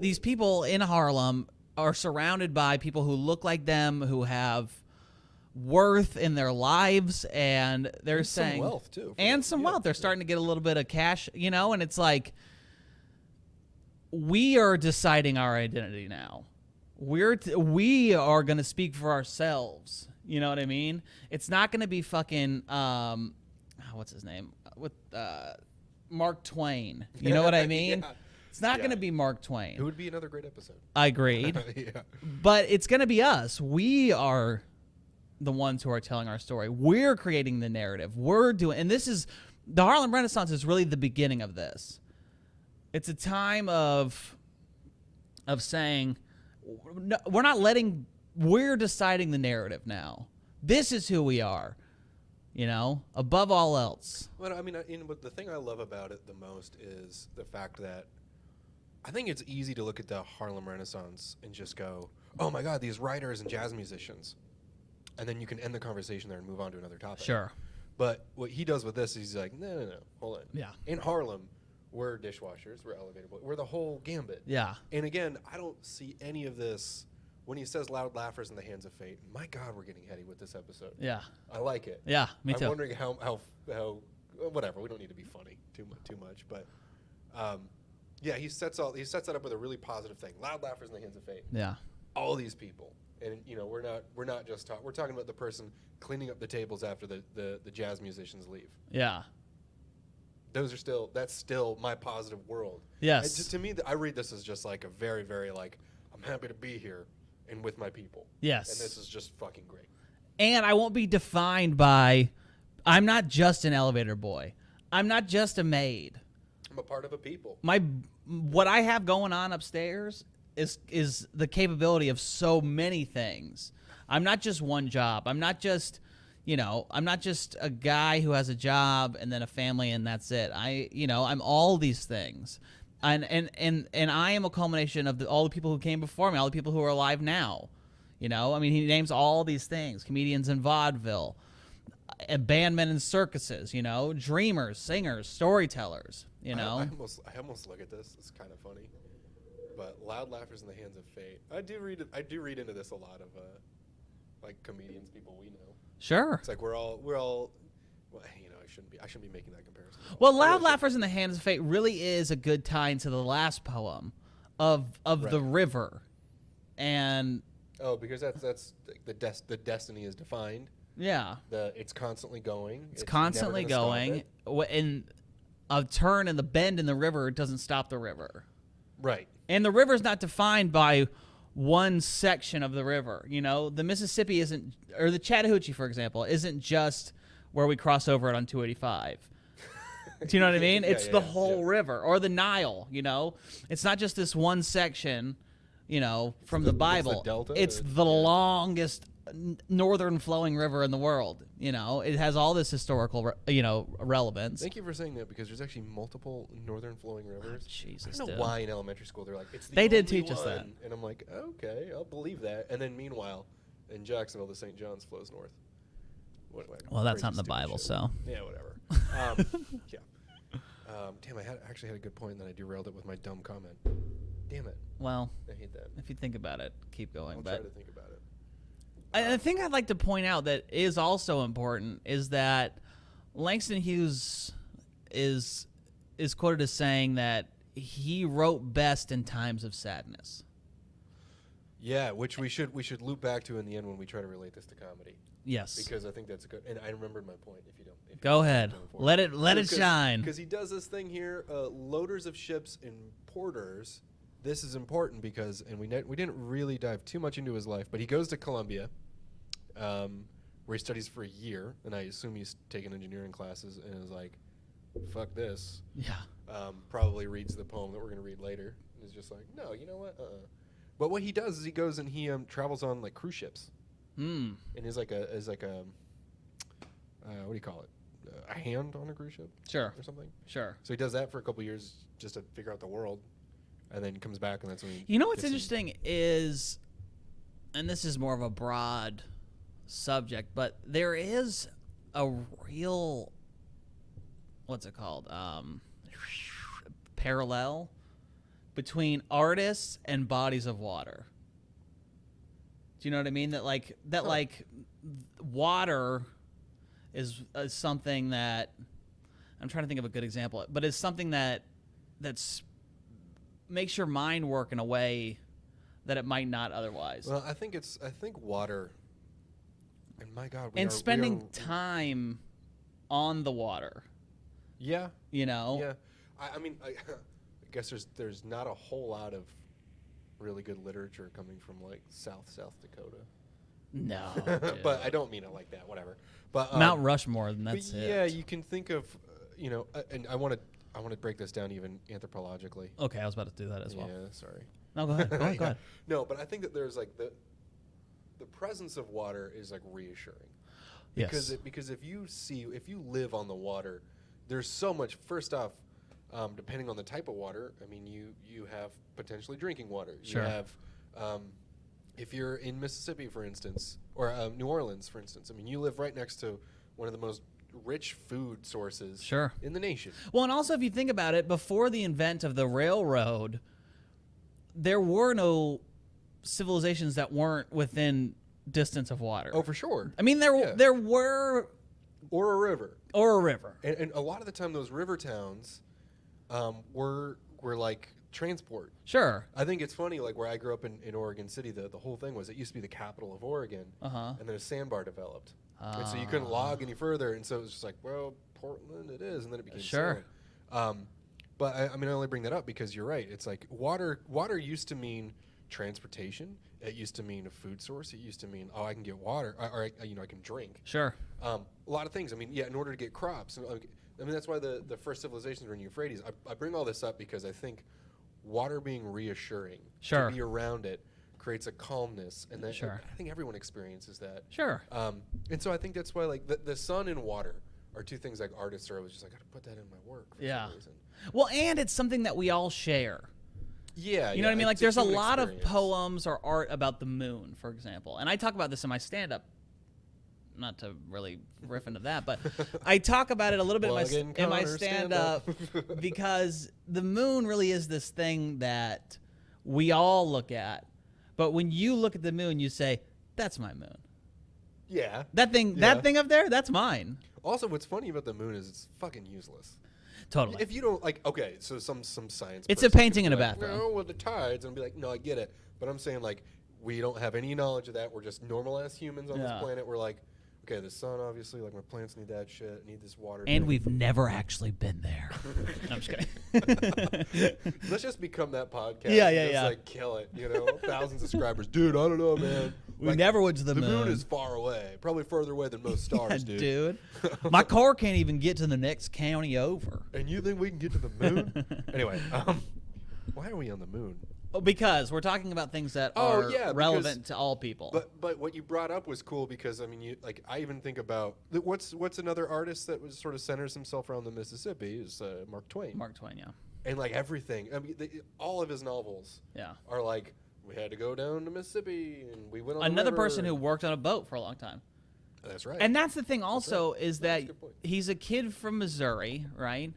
these people in Harlem are surrounded by people who look like them, who have worth in their lives, and they're And some saying wealth, too, for and them. some Yeah. wealth. They're starting to get a little bit of cash, and it's like we are deciding our identity now. We are going to speak for ourselves. You know what I mean? It's not going to be fucking what's his name with Mark Twain. You know what I mean? Yeah. It's not Yeah. going to be Mark Twain. It would be another great episode. I agreed. Yeah. But it's going to be us. We are the ones who are telling our story. We're creating the narrative. We're doing, and this is the Harlem Renaissance is really the beginning of this. It's a time of saying, no, we're deciding the narrative now. This is who we are, above all else. Well, I mean, but the thing I love about it the most is the fact that I think it's easy to look at the Harlem Renaissance and just go, oh my God, these writers and jazz musicians. And then you can end the conversation there and move on to another topic. Sure. But what he does with this is he's like, no, hold on. Yeah. In Harlem, we're dishwashers, we're elevator boys, we're the whole gambit. Yeah. And again, I don't see any of this when he says loud laughers in the hands of fate. My God, we're getting heady with this episode. Yeah. I like it. Yeah. Me I'm too. wondering how whatever. We don't need to be funny too much, but yeah, he sets that up with a really positive thing. Loud laughers in the hands of fate. Yeah. All these people, and we're not just we're talking about the person cleaning up the tables after the jazz musicians leave. Yeah. That's still my positive world. Yes. To me, I read this as just like a very, very like, I'm happy to be here and with my people. Yes. And this is just fucking great. And I won't be defined by, I'm not just an elevator boy. I'm not just a maid. I'm a part of a people. What I have going on upstairs is the capability of so many things. I'm not just one job. I'm not just a guy who has a job and then a family and that's it. I'm all these things. And I am a culmination of all the people who came before me, all the people who are alive now. He names all these things: comedians in vaudeville, and bandmen in circuses, dreamers, singers, storytellers, I almost look at this. It's kind of funny. But loud laughers in the hands of fate. I do read into this a lot of like comedians, people we know. Sure. It's like we're all well, I shouldn't be making that comparison. Well, loud laughers in the hands of fate really is a good tie into the last poem of Right. the river. And because that's the destiny is defined. yeah, It's constantly going. it's constantly never gonna going. stop it. And a turn in the bend in the river doesn't stop the river. Right. And the river's not defined by one section of the river. The Mississippi isn't, or the Chattahoochee, for example, isn't just where we cross over it on 285. Do you know what I mean? Yeah, It's the yeah, whole yeah. river. Or the Nile, It's not just this one section, from the Bible. delta, It's the longest northern flowing river in the world. It has all this historical, relevance. Thank you for saying that, because there's actually multiple northern flowing rivers. Jesus, I don't know dude. why in elementary school they're like, it's the They did only teach us that. one. And I'm like, okay, I'll believe that. And then meanwhile, in Jacksonville, the St. John's flows north. Well, that's Crazy not in the stupid Bible, shit. so. Yeah, whatever. Yeah. Damn, I actually had a good point, and then I derailed it with my dumb comment. Damn it. Well, I hate that. if you think about it, keep going. I'll But try to think about it. And the thing I'd like to point out that is also important is that Langston Hughes is quoted as saying that he wrote best in times of sadness. Yeah, which we should loop back to in the end when we try to relate this to comedy, Yes. because I think that's a good. And I remembered my point. If you don't, Go ahead. Let it shine. Because he does this thing here: loaders of ships and porters. This is important because, and we didn't really dive too much into his life, but he goes to Columbia, where he studies for a year, and I assume he's taken engineering classes, and is like, "Fuck this." Yeah. Probably reads the poem that we're gonna read later, and is just like, "No, you know what? But what he does is he goes and he travels on like cruise ships, and is like a what do you call it? A hand on a cruise ship Sure. or something. Sure. So he does that for a couple years just to figure out the world, and then comes back, and that's when he. You know what's gets in- interesting is, and this is more of a broad subject, but there is a real, what's it called? Parallel between artists and bodies of water. Do you know what I mean? Water is something that, I'm trying to think of a good example, but it's something that's makes your mind work in a way that it might not otherwise. Well, I think water. And my God, And spending time on the water. Yeah. Yeah. I mean, I guess there's not a whole lot of really good literature coming from like South Dakota. No. But I don't mean it like that. Whatever. But Mount Rushmore, and that's but it. yeah, you can think of, and I want to break this down even anthropologically. Okay, I was about to do that as well. Yeah, sorry. No, go ahead. Go ahead. Go Yeah. ahead. No, but I think that there's like the presence of water is like reassuring. Yes. Because if you live on the water, there's so much. First off, depending on the type of water, I mean, you have potentially drinking water. Sure. You have, if you're in Mississippi, for instance, or New Orleans, for instance. I mean, you live right next to one of the most rich food sources Sure. in the nation. Well, and also if you think about it, before the invent of the railroad, there were no civilizations that weren't within distance of water. Oh, for sure. I mean, there Yeah. there were or a river. Or a river. And a lot of the time, those river towns were like transport. Sure. I think it's funny, like where I grew up in Oregon City, the whole thing was it used to be the capital of Oregon, and then a sandbar developed. And so you couldn't log any further, and so it was just like, well, Portland it is, and then it became Sure. sailing. But I mean, I only bring that up because you're right. It's like water used to mean transportation. It used to mean a food source. It used to mean, I can get water, or I can drink. Sure. A lot of things. I mean, yeah, in order to get crops. I mean, that's why the first civilizations were in Euphrates. I bring all this up because I think water being reassuring, Sure. to be around it, creates a calmness, and that Sure. I think everyone experiences that. Sure. And so I think that's why like the sun and water are two things like artists are always just like, I got to put that in my work for some reason. Well, and it's something that we all share. Yeah, You know what I mean? Like, it's a there's a human lot of experience. poems or art about the moon, for example. And I talk about this in my stand-up. Not to really riff into that, but I talk about it a little bit Plug in my Connor, stand-up because the moon really is this thing that we all look at. But when you look at the moon, you say, that's my moon. Yeah. That thing up there, that's mine. Also, what's funny about the moon is it's fucking useless. Totally. If you don't like, okay, so some science. It's a person painting could in be a like, bathroom. No, with the tides, and be like, no, I get it, but I'm saying like we don't have any knowledge of that. We're just normal ass humans on this Yeah. planet. We're like, okay, the sun obviously, like my plants need that shit, need this water. And thing. we've never actually been there. No, I'm just kidding. Let's just become that podcast. Yeah, and yeah, just, yeah. like kill it, you know, thousands of subscribers, dude. I don't know, man. We Like, never went to the The moon. moon is far away, probably further away than most stars, dude. My car can't even get to the next county over. And you think we can get to the moon? Anyway, why are we on the moon? Oh, because we're talking about things that Oh, are yeah, relevant to all people. But what you brought up was cool because I mean, you like I even think about what's another artist that was sort of centers himself around the Mississippi is Mark Twain. Mark Twain, yeah. And like everything, I mean, all of his novels Yeah. are like we had to go down to Mississippi and we went on Another the river. person who worked on a boat for a long time. That's right. And that's the thing also is That's that a good point. he's a kid from Missouri, right?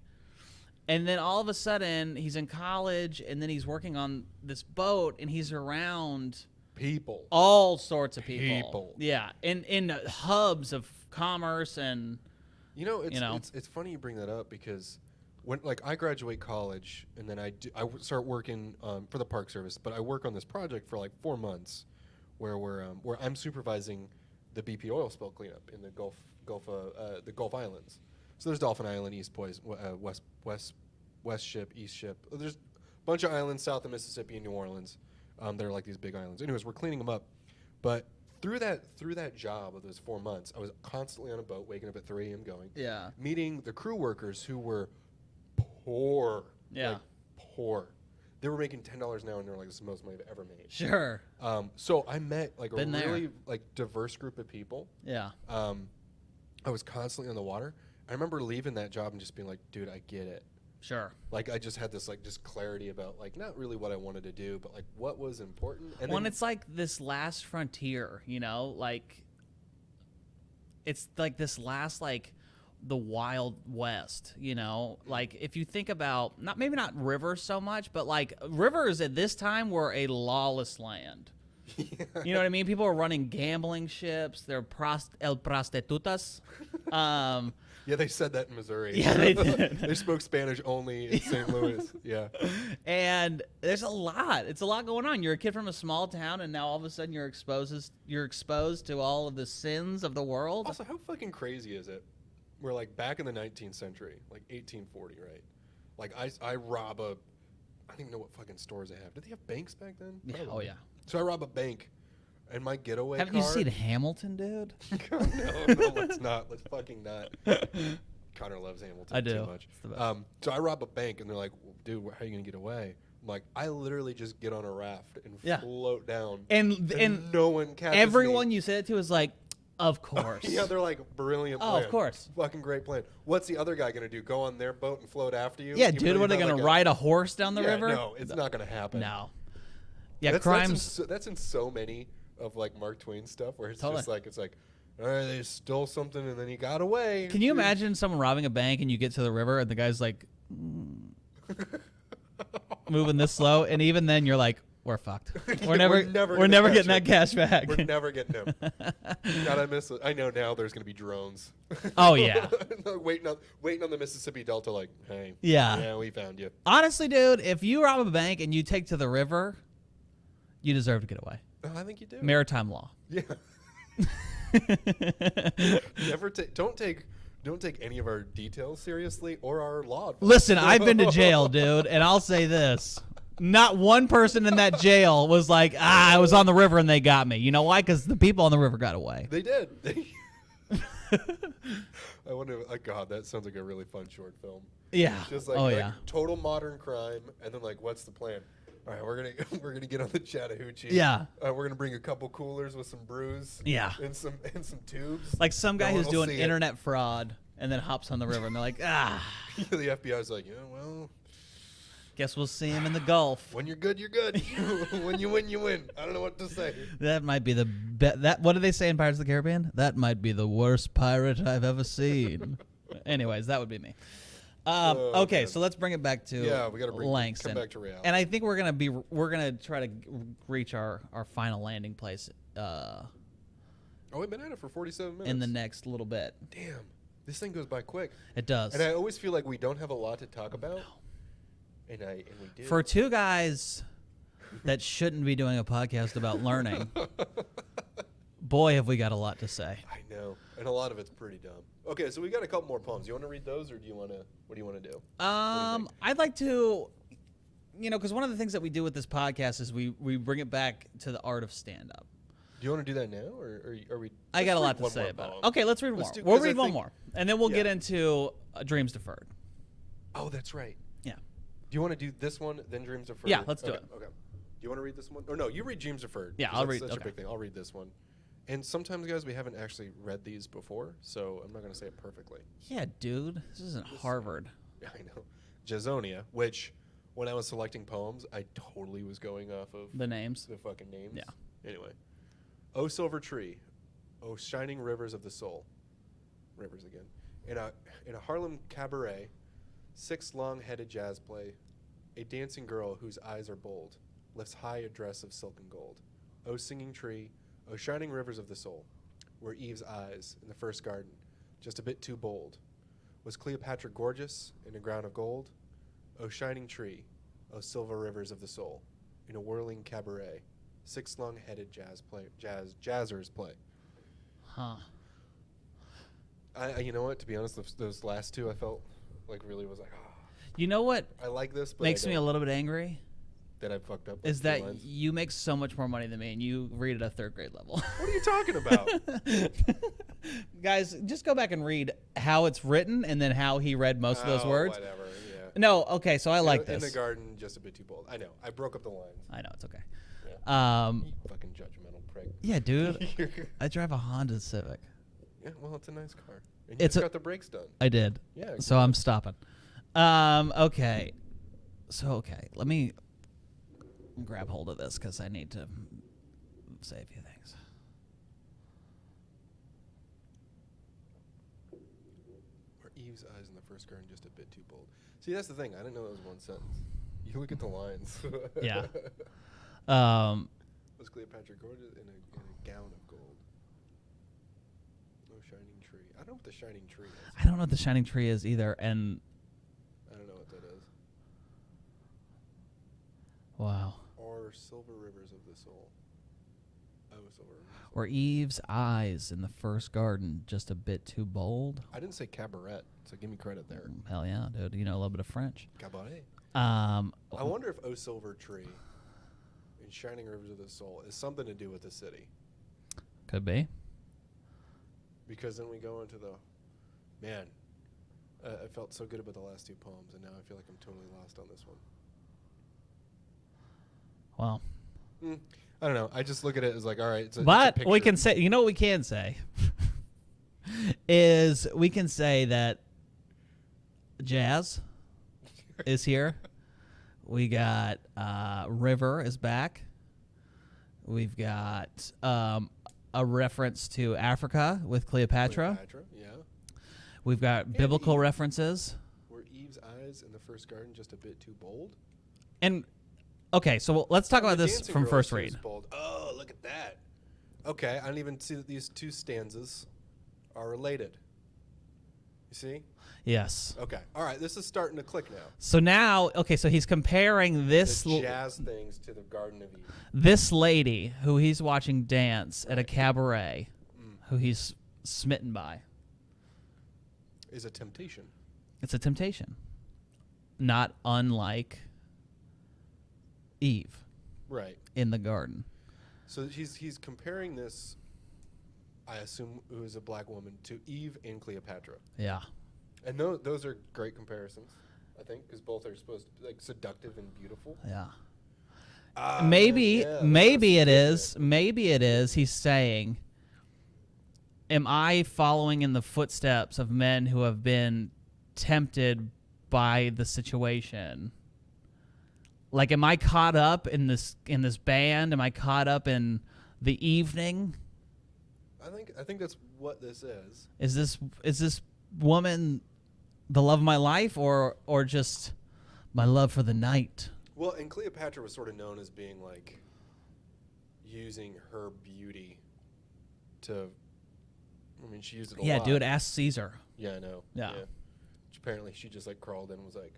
And then all of a sudden he's in college and then he's working on this boat and he's around people. all sorts of people. People. Yeah. In hubs of commerce and It's funny you bring that up because when like I graduate college and then I start working for the Park Service, but I work on this project for like 4 months, where where I'm supervising the BP oil spill cleanup in the Gulf Islands. So there's Dolphin Island, East Poison, West Ship, East Ship. There's a bunch of islands south of Mississippi and New Orleans. They're like these big islands. Anyways, we're cleaning them up, but through that job of those 4 months, I was constantly on a boat, waking up at 3 a.m. going, meeting the crew workers who were poor. Yeah. Like, poor. They were making $10 an hour, and they're like, "This is the most money I've ever made." Sure. So I met like Been a there. really like diverse group of people. Yeah. I was constantly on the water. I remember leaving that job and just being like, "Dude, I get it." Sure. Like I just had this like just clarity about like not really what I wanted to do, but like what was important. And When then, it's like this last frontier, like it's like this last like the Wild West, like if you think about maybe not rivers so much, but like rivers at this time were a lawless land. You know what I mean? People are running gambling ships. They're prostitutas. yeah, they said that in Missouri. Yeah, they did. They spoke Spanish only in St. Louis. Yeah. And there's a lot. It's a lot going on. You're a kid from a small town, and now all of a sudden you're exposed to all of the sins of the world. Also, how fucking crazy is it? We're like back in the 19th century, like 1840, right? Like I rob I don't even know what fucking stores they have. Did they have banks back then? Yeah, Probably. oh yeah. So I rob a bank, and my getaway Haven't car. you seen Hamilton, dude? No, let's not. Let's fucking not. Connor loves Hamilton I do. too much. It's the best. So I rob a bank, and they're like, "Dude, how are you gonna get away?" I'm like, "I literally just get on a raft and Yeah. float down, And no one catches everyone me." you said it to is like, of course. Yeah, they're like, "Brilliant Oh, plan. of course. Fucking great plan." What's the other guy gonna do? Go on their boat and float after you? Yeah, Even dude, though what are they you're not gonna like ride a horse down the Yeah, river? No, it's not gonna happen. No. Yeah, That's crimes. that's in so many of like Mark Twain stuff where it's Totally. just like all right, they stole something and then he got away. Can you imagine someone robbing a bank and you get to the river and the guy's like moving this slow, and even then you're like, we're fucked. We're never We're gonna never catch getting that him. cash back. We're never getting him. God, I miss it. I know now there's gonna be drones. Oh, yeah. waiting on the Mississippi Delta, like, hey, Yeah. we found you. Honestly, dude, if you rob a bank and you take to the river, you deserve to get away. Oh, I think you do. Maritime law. Yeah. Don't take any of our details seriously or our law advice. Listen, I've been to jail, dude, and I'll say this. Not one person in that jail was like, I was on the river and they got me. You know why? Because the people on the river got away. They did. I wonder. God, that sounds like a really fun short film. Yeah. Just like, oh, like yeah. total modern crime, and then like, what's the plan? All right, we're gonna get on the Chattahoochee. Yeah. We're gonna bring a couple coolers with some brews. Yeah. And some tubes. Like some guy No who's one will doing see it. internet fraud and then hops on the river and they're like, The FBI's like, yeah, well, guess we'll see him in the Gulf. when you're good, you're good. When you win, you win. I don't know what to say. That might be what do they say in Pirates of the Caribbean? That might be the worst pirate I've ever seen. Anyways, that would be me. Okay, man. so let's bring it back to We gotta Langston. come back to reality. And I think we're gonna try to reach our final landing place We've been at it for 47 minutes. in the next little bit. Damn, this thing goes by quick. It does. And I always feel like we don't have a lot to talk about. And we do. For two guys that shouldn't be doing a podcast about learning, boy, have we got a lot to say. I know, and a lot of it's pretty dumb. Okay, so we got a couple more poems. You want to read those, or do you want to? What do you want to do? I'd like to, because one of the things that we do with this podcast is we bring it back to the art of stand-up. Do you want to do that now, or are we? I got a lot Let's read to one say more about poem. it. Okay, let's read more. Let's do- We'll 'cause I read one think- more, and then we'll get Yeah. into Dreams Deferred. Oh, that's right. Yeah. Do you want to do this one, then Dreams Deferred? Yeah, let's do Okay, it. Okay. Do you want to read this one? Or no, you read Dreams Deferred. Yeah, 'cause I'll that's read- That's your okay. big thing. I'll read this one. And sometimes, guys, we haven't actually read these before, so I'm not going to say it perfectly. Yeah, dude, this isn't Harvard. Yeah, I know. Jasonia, which when I was selecting poems, I totally was going off of The names. the fucking names. Yeah. Anyway. O silver tree, O shining rivers of the soul. Rivers again. In a Harlem cabaret, 6 long-headed jazz play, a dancing girl whose eyes are bold lifts high a dress of silken gold. O singing tree, O shining rivers of the soul, were Eve's eyes in the first garden, just a bit too bold. Was Cleopatra gorgeous in a ground of gold? O shining tree, O silver rivers of the soul, in a whirling cabaret, 6 long-headed jazzers play. Huh. You know what? To be honest, those last two I felt like really was like, You know what I like this, but makes me a little bit angry? that I fucked up. Is with that two lines. you make so much more money than me and you read at a 3rd grade level. What are you talking about? Guys, just go back and read how it's written and then how he read most of those words. Whatever. Yeah. No, okay, so I like in this. the garden, just a bit too bold. I know. I broke up the lines. I know, it's okay. Yeah. Um, You fucking judgmental prick. yeah, dude, I drive a Honda Civic. Yeah. Well, it's a nice car. And you It's just a- got the brakes done. I did. Yeah. So I'm stopping. Okay. Okay, let me grab hold of this because I need to say a few things. Were Eve's eyes in the first garden just a bit too bold? See, that's the thing. I didn't know that was one sentence. You look at the lines. Yeah. Was Cleopatra gorgeous in a gown of gold? No shining tree. I don't know what the shining tree is. I don't know what the shining tree is either, and I don't know what that is. wow. Or silver rivers of the soul. Oh, silver rivers. Were Eve's eyes in the first garden just a bit too bold? I didn't say cabaret, so give me credit there. Hell yeah, dude. You know a little bit of French. Cabaret. I I wonder if O Silver Tree and Shining Rivers of the Soul is something to do with the city. Could be. Because then we go into the, man, I felt so good about the last two poems, and now I feel like I'm totally lost on this one. Well, I don't know. I just look at it as like, all right. It's a but we picture. can say, you know what we can say? is we can say that Jazz is here. We got River is back. We've got a reference to Africa with Cleopatra. Cleopatra, yeah. We've got biblical references. Were Eve's eyes in the first garden just a bit too bold? And Okay, so let's talk about The this dancing from girl first seems read. bold. Oh, look at that. Okay, I didn't even see that these two stanzas are related. You see? Yes. Okay. All right, this is starting to click now. So now, okay, so he's comparing this The jazz things to the Garden of Eden. this lady who he's watching dance at a cabaret, who he's smitten by. Is a temptation. It's a temptation. Not unlike Eve Right. in the garden. So he's comparing this, I assume, who is a black woman, to Eve and Cleopatra. Yeah. And those are great comparisons, I think, because both are supposed to be like seductive and beautiful. Yeah. Ah, Maybe yeah, maybe it that's is. Maybe it is. He's saying, am I following in the footsteps of men who have been tempted by the situation? Like, am I caught up in this band? Am I caught up in the evening? I think that's what this is. Is this woman the love of my life, or just my love for the night? Well, and Cleopatra was sort of known as being like using her beauty to. I mean, she used it a lot. Yeah, dude, ask Caesar. Yeah, I know. Yeah. Which apparently, she just like crawled in and was like,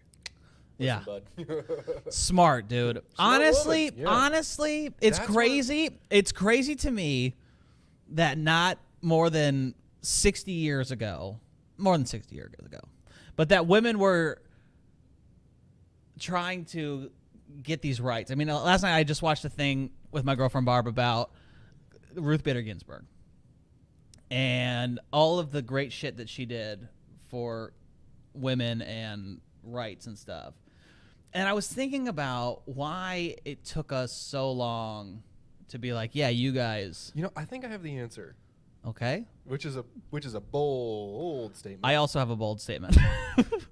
Yeah. "Listen, bud." Smart, dude. Honestly, Honestly, it's That's crazy. It's crazy to me that not more than 60 years ago, but that women were trying to get these rights. I mean, last night I just watched a thing with my girlfriend Barb about Ruth Bader Ginsburg and all of the great shit that she did for women and rights and stuff. And I was thinking about why it took us so long to be like, yeah, you guys, You know, I think I have the answer, okay? which is a bold statement. I also have a bold statement.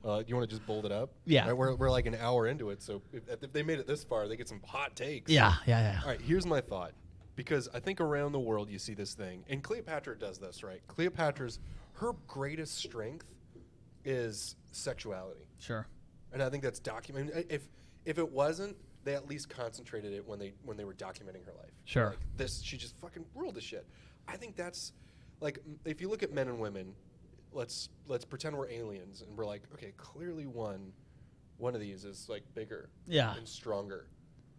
You want to just bold it up? Yeah. Right, we're like an hour into it, so if they made it this far, they get some hot takes. yeah. All right, here's my thought. Because I think around the world you see this thing, and Cleopatra does this, right? Her greatest strength is sexuality. Sure. And I think that's documented. If it wasn't, they at least concentrated it when they were documenting her life. Sure. Like this, she just fucking ruled the shit. I think that's like if you look at men and women, let's pretend we're aliens and we're like, okay, clearly one of these is like bigger, Yeah. and stronger,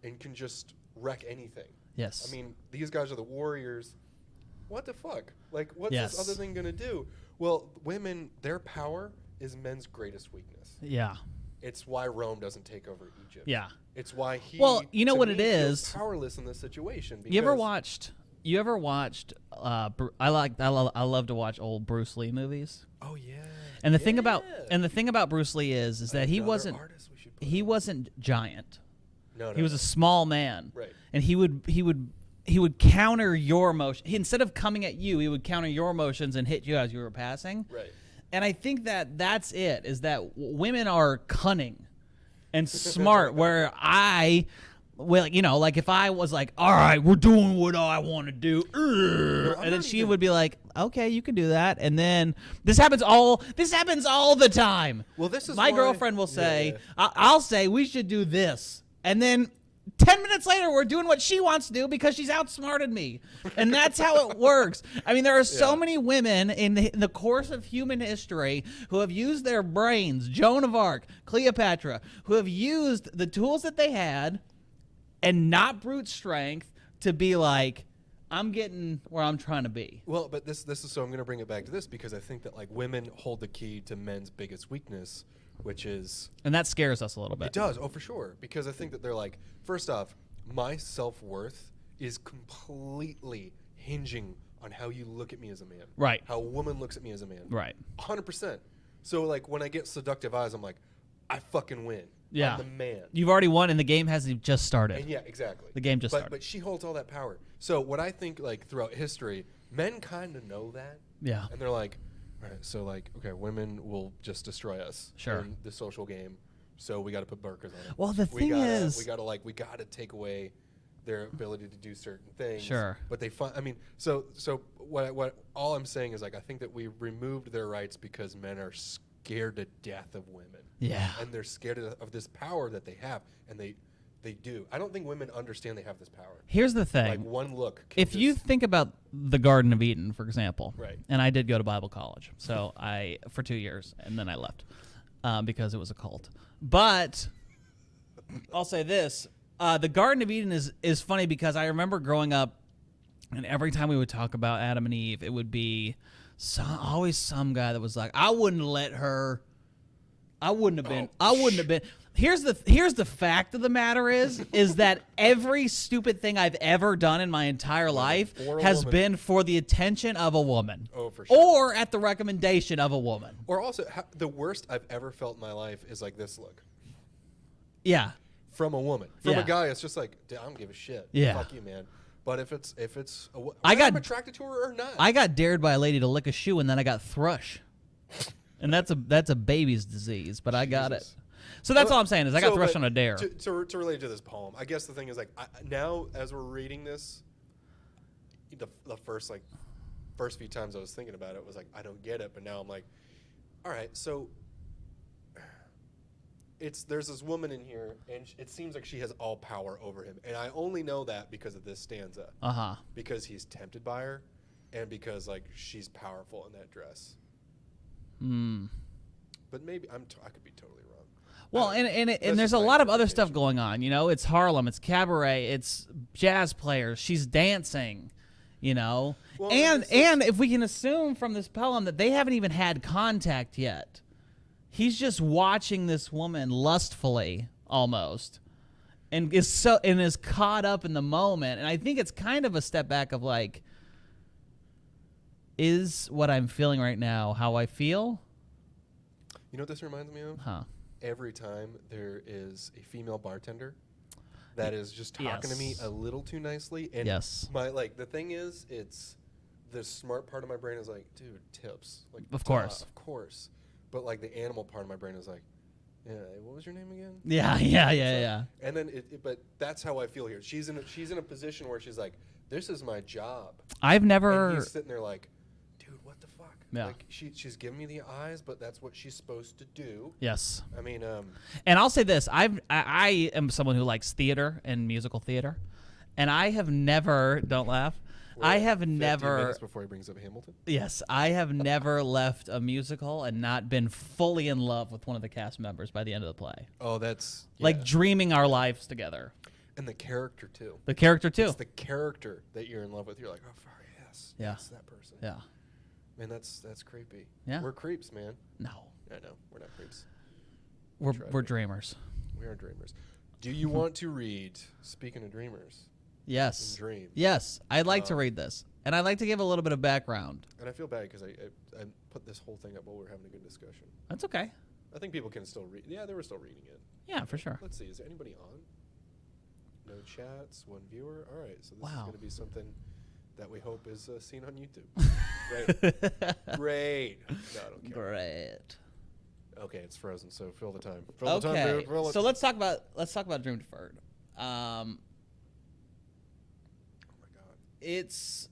and can just wreck anything. Yes. I mean, these guys are the warriors. What the fuck? Like, what's Yes. this other thing gonna do? Well, women, their power is men's greatest weakness. Yeah. It's why Rome doesn't take over Egypt. Yeah. It's why he. Well, you know to what me, it feels is? powerless in this situation. You ever because- watched I love to watch old Bruce Lee movies. Oh yeah. And the thing about Yeah. Bruce Lee is that he Another wasn't artist we should put he on. wasn't giant. No. He was a small man. Right. And he would counter your emotion. Instead of coming at you, he would counter your emotions and hit you as you were passing. Right. And I think that that's it, is that women are cunning and smart, where like if I was like, all right, we're doing what I want to do, and then not she even- would be like, okay, you can do that. And then this happens all the time. Well, this is my why- girlfriend will Yeah, say, yeah. I'll say we should do this. And then 10 minutes later, we're doing what she wants to do because she's outsmarted me. And that's how it works. I mean, there are so Yeah. many women in the course of human history who have used their brains, Joan of Arc, Cleopatra, who have used the tools that they had and not brute strength to be like, I'm getting where I'm trying to be. Well, but this is so I'm going to bring it back to this because I think that like women hold the key to men's biggest weakness, which is And that scares us a little bit. it does. Oh, for sure. Because I think that they're like, first off, my self-worth is completely hinging on how you look at me as a man. Right. How a woman looks at me as a man. Right. 100%. So like when I get seductive eyes, I'm like, I fucking win. Yeah. I'm the man. You've already won, and the game hasn't just started. And yeah, exactly. The game just but, started. But she holds all that power. So what I think like throughout history, men kind of know that. Yeah. And they're like, all right, so like, okay, women will just destroy us Sure. in the social game. So we got to put burkas on it. Well, the thing is- we got to take away their ability to do certain things. Sure. But they find, I mean, so what all I'm saying is like, I think that we removed their rights because men are scared to death of women. Yeah. And they're scared of this power that they have. And They do. I don't think women understand they have this power. Here's the thing. Like one look. Can If you think about the Garden of Eden, for example, Right. and I did go to Bible college, so for 2 years, and then I left because it was a cult. But I'll say this: the Garden of Eden is funny because I remember growing up, and every time we would talk about Adam and Eve, it would be always some guy that was like, "I wouldn't have let her. I wouldn't have been. I wouldn't have been." Here's the fact of the matter is that every stupid thing I've ever done in my entire life For a has woman. been for the attention of a woman. Oh, for sure. Or at the recommendation of a woman. Or also, the worst I've ever felt in my life is like this look Yeah. from a woman. From Yeah. a guy, it's just like, I don't give a shit. Yeah. Fuck you, man. But if it's I got- I'm attracted to her or not. I got dared by a lady to lick a shoe and then I got thrush. And that's a baby's disease, but I got it. Jesus. So that's all I'm saying is I got thrush but on a dare. To relate to this poem, I guess the thing is like now as we're reading this, the first few times I was thinking about it was like I don't get it, but now I'm like, all right, so there's this woman in here, and it seems like she has all power over him, and I only know that because of this stanza, Uh-huh. because he's tempted by her, and because like she's powerful in that dress. Hmm. But maybe I could be totally wrong. Well, I don't know. and That's there's just a my lot of other stuff interpretation. going on. You know, it's Harlem, it's cabaret, it's jazz players. She's dancing. You know, Well, and it's- if we can assume from this poem that they haven't even had contact yet, he's just watching this woman lustfully almost, and is caught up in the moment. And I think it's kind of a step back of like, is what I'm feeling right now how I feel? You know what this reminds me of? Huh. Every time there is a female bartender that is just talking to me Yes. a little too nicely, and Yes. the thing is, it's the smart part of my brain is like, dude, tips, like Of course. of course, but like the animal part of my brain is like, yeah, what was your name again? Yeah. And then but that's how I feel here. She's in a position where she's like, this is my job, I've and never. he's sitting there like, dude, what the fuck? Yeah. Like she's giving me the eyes, but that's what she's supposed to do. Yes. I mean, And I'll say this: I am someone who likes theater and musical theater, and I have never. Don't laugh. I have 50 never. minutes before he brings up Hamilton. Yes, I have never left a musical and not been fully in love with one of the cast members by the end of the play. Oh, that's Like dreaming our lives together. and the character too. The character too. It's the character that you're in love with. You're like, oh, fuck yes, Yeah. that's that person. Yeah. Man, that's creepy. Yeah. We're creeps, man. No, I know we're not creeps. we're Try to we're be. dreamers. We are dreamers. Do you want to read? Speaking of dreamers, Yes. and dreams. Yes, I'd like to read this, and I'd like to give a little bit of background. And I feel bad because I put this whole thing up while we were having a good discussion. That's okay. I think people can still read. Yeah, they were still reading it. Yeah, for sure. Let's see. Is there anybody on? No chats. One viewer. All right. So this is Wow. going to be something that we hope is seen on YouTube. Great. Great. No, I don't care. Great. Okay, it's frozen. So fill the time. Fill the time, Okay, dude. Fill it. so let's talk about Dream Deferred. Oh my God. It's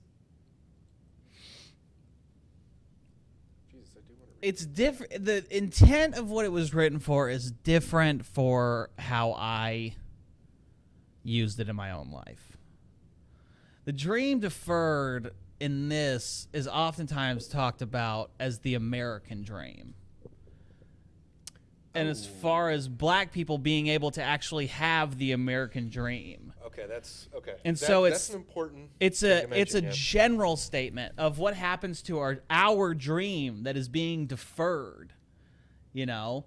Jesus, I do want to read. it's different. The intent of what it was written for is different for how I used it in my own life. The dream deferred in this is oftentimes talked about as the American dream. And as far as black people being able to actually have the American dream. Okay, that's okay. And so that's an important. It's thing a to it's a mention, yeah. general statement of what happens to our dream that is being deferred. You know,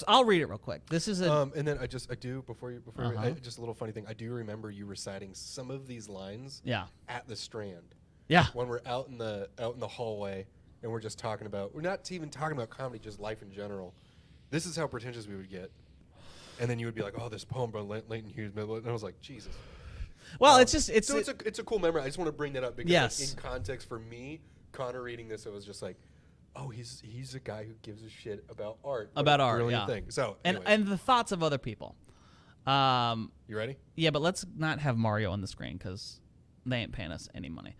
I'll read it real quick. This is a And then I do before Uh-huh. just a little funny thing. I do remember you reciting some of these lines yeah at the Strand yeah when we're out in the hallway and we're just talking about. We're not even talking about comedy, just life in general. This is how pretentious we would get. And then you would be like, "Oh, this poem by Leighton Hughes," and I was like, "Jesus." well it's just it's So it's a cool memory. I just want to bring that up because Yes. like, in context for me, Connor reading this, it was just like, oh, he's a guy who gives a shit about art. What About a art, brilliant yeah. thing. So and anyways, and the thoughts of other people. you ready? Yeah, but let's not have Mario on the screen because they ain't paying us any money.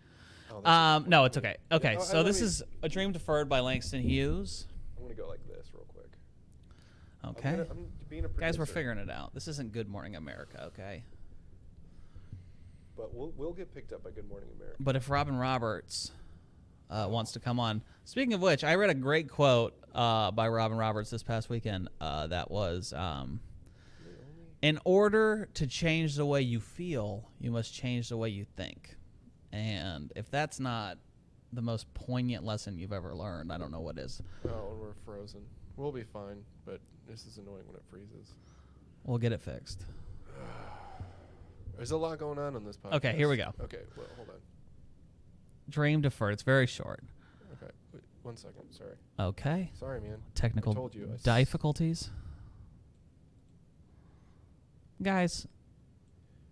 Oh, that's No, it's okay. Okay, Yeah, so let this me- is A Dream Deferred by Langston Hughes. I'm gonna go like this real quick. Okay. I'm being a producer. Guys, we're figuring it out. This isn't Good Morning America, okay? But we'll get picked up by Good Morning America. But if Robin Roberts wants to come on. Speaking of which, I read a great quote by Robin Roberts this past weekend that was, in order to change the way you feel, you must change the way you think. And if that's not the most poignant lesson you've ever learned, I don't know what is. Oh, and we're frozen. We'll be fine, but this is annoying when it freezes. We'll get it fixed. There's a lot going on this podcast. Okay, here we go. Okay, well, hold on. Dream deferred. It's very short. Okay, wait, 1 second. Sorry. Okay. Sorry, man. Technical I told you. difficulties. Guys,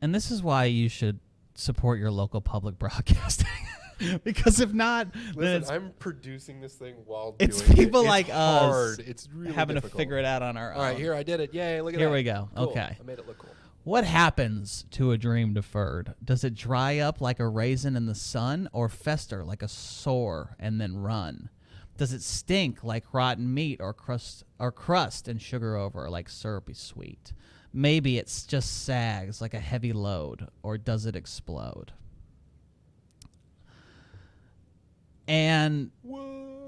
and this is why you should support your local public broadcasting. Because if not, then Listen, I'm producing this thing while it's doing people it. It's like hard. us It's really having difficult. to figure it out on our own. All right, here, I did it. Yay, look at that. Here we go. Cool. Okay. I made it look cool. What happens to a dream deferred? Does it dry up like a raisin in the sun or fester like a sore and then run? Does it stink like rotten meat or crust and sugar over like syrupy sweet? Maybe it's just sags like a heavy load, or does it explode? And what?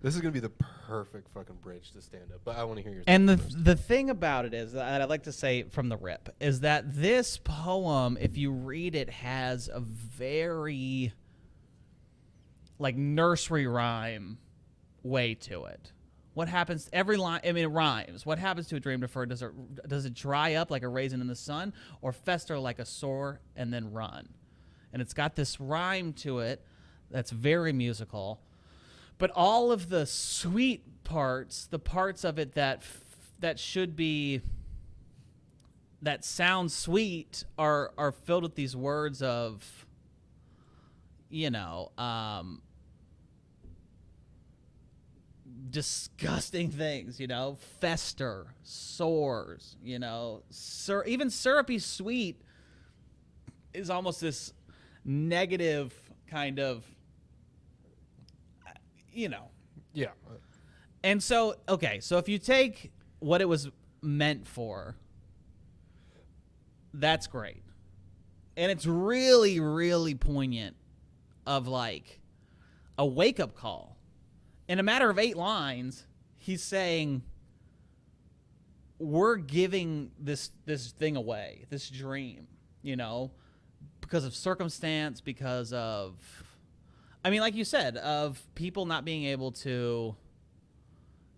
This is going to be the perfect fucking bridge to stand up, but I want to hear your And first. the thing about it is that I'd like to say from the rip is that this poem, if you read it, has a very like nursery rhyme way to it. What happens? Every line, I mean, it rhymes. What happens to a dream deferred? Does it dry up like a raisin in the sun, or fester like a sore and then run? And it's got this rhyme to it that's very musical. But all of the sweet parts, the parts of it that should be, that sound sweet, are filled with these words of, disgusting things, fester, sores, even syrupy sweet is almost this negative kind of, Yeah. And so, okay, so if you take what it was meant for, that's great. And it's really, really poignant of like a wake-up call. In a matter of 8 lines, he's saying, we're giving this thing away, this dream, because of circumstance, because of, I mean, like you said, of people not being able to,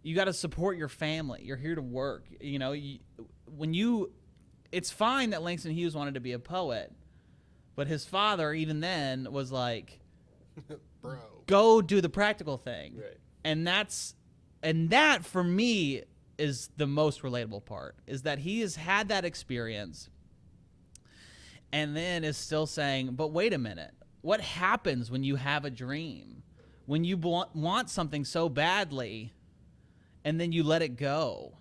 you got to support your family. You're here to work. It's fine that Langston Hughes wanted to be a poet, but his father, even then, was like, Bro. go do the practical thing. Right. And that for me is the most relatable part, is that he has had that experience and then is still saying, but wait a minute. What happens when you have a dream? When you want something so badly and then you let it go?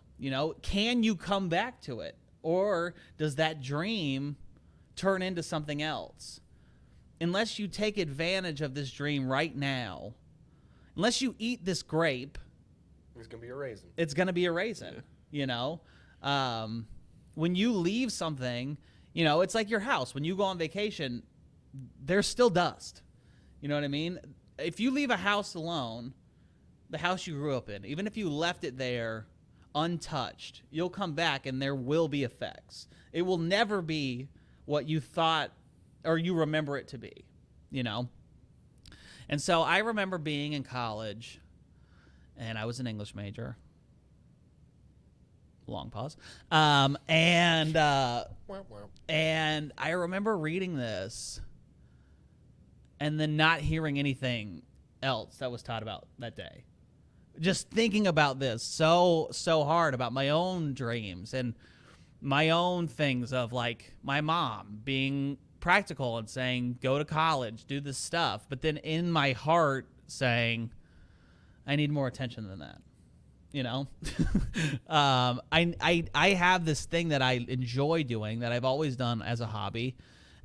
Can you come back to it? Or does that dream turn into something else? Unless you take advantage of this dream right now, unless you eat this grape, It's going to be a raisin. it's going to be a raisin, when you leave something, it's like your house. When you go on vacation, there's still dust. You know what I mean? If you leave a house alone, the house you grew up in, even if you left it there untouched, you'll come back and there will be effects. It will never be what you thought or you remember it to be, And so I remember being in college, and I was an English major. Long pause. And I remember reading this and then not hearing anything else that was taught about that day. Just thinking about this so hard, about my own dreams and my own things of like my mom being practical and saying, go to college, do this stuff. But then in my heart saying, I need more attention than that. I have this thing that I enjoy doing, that I've always done as a hobby,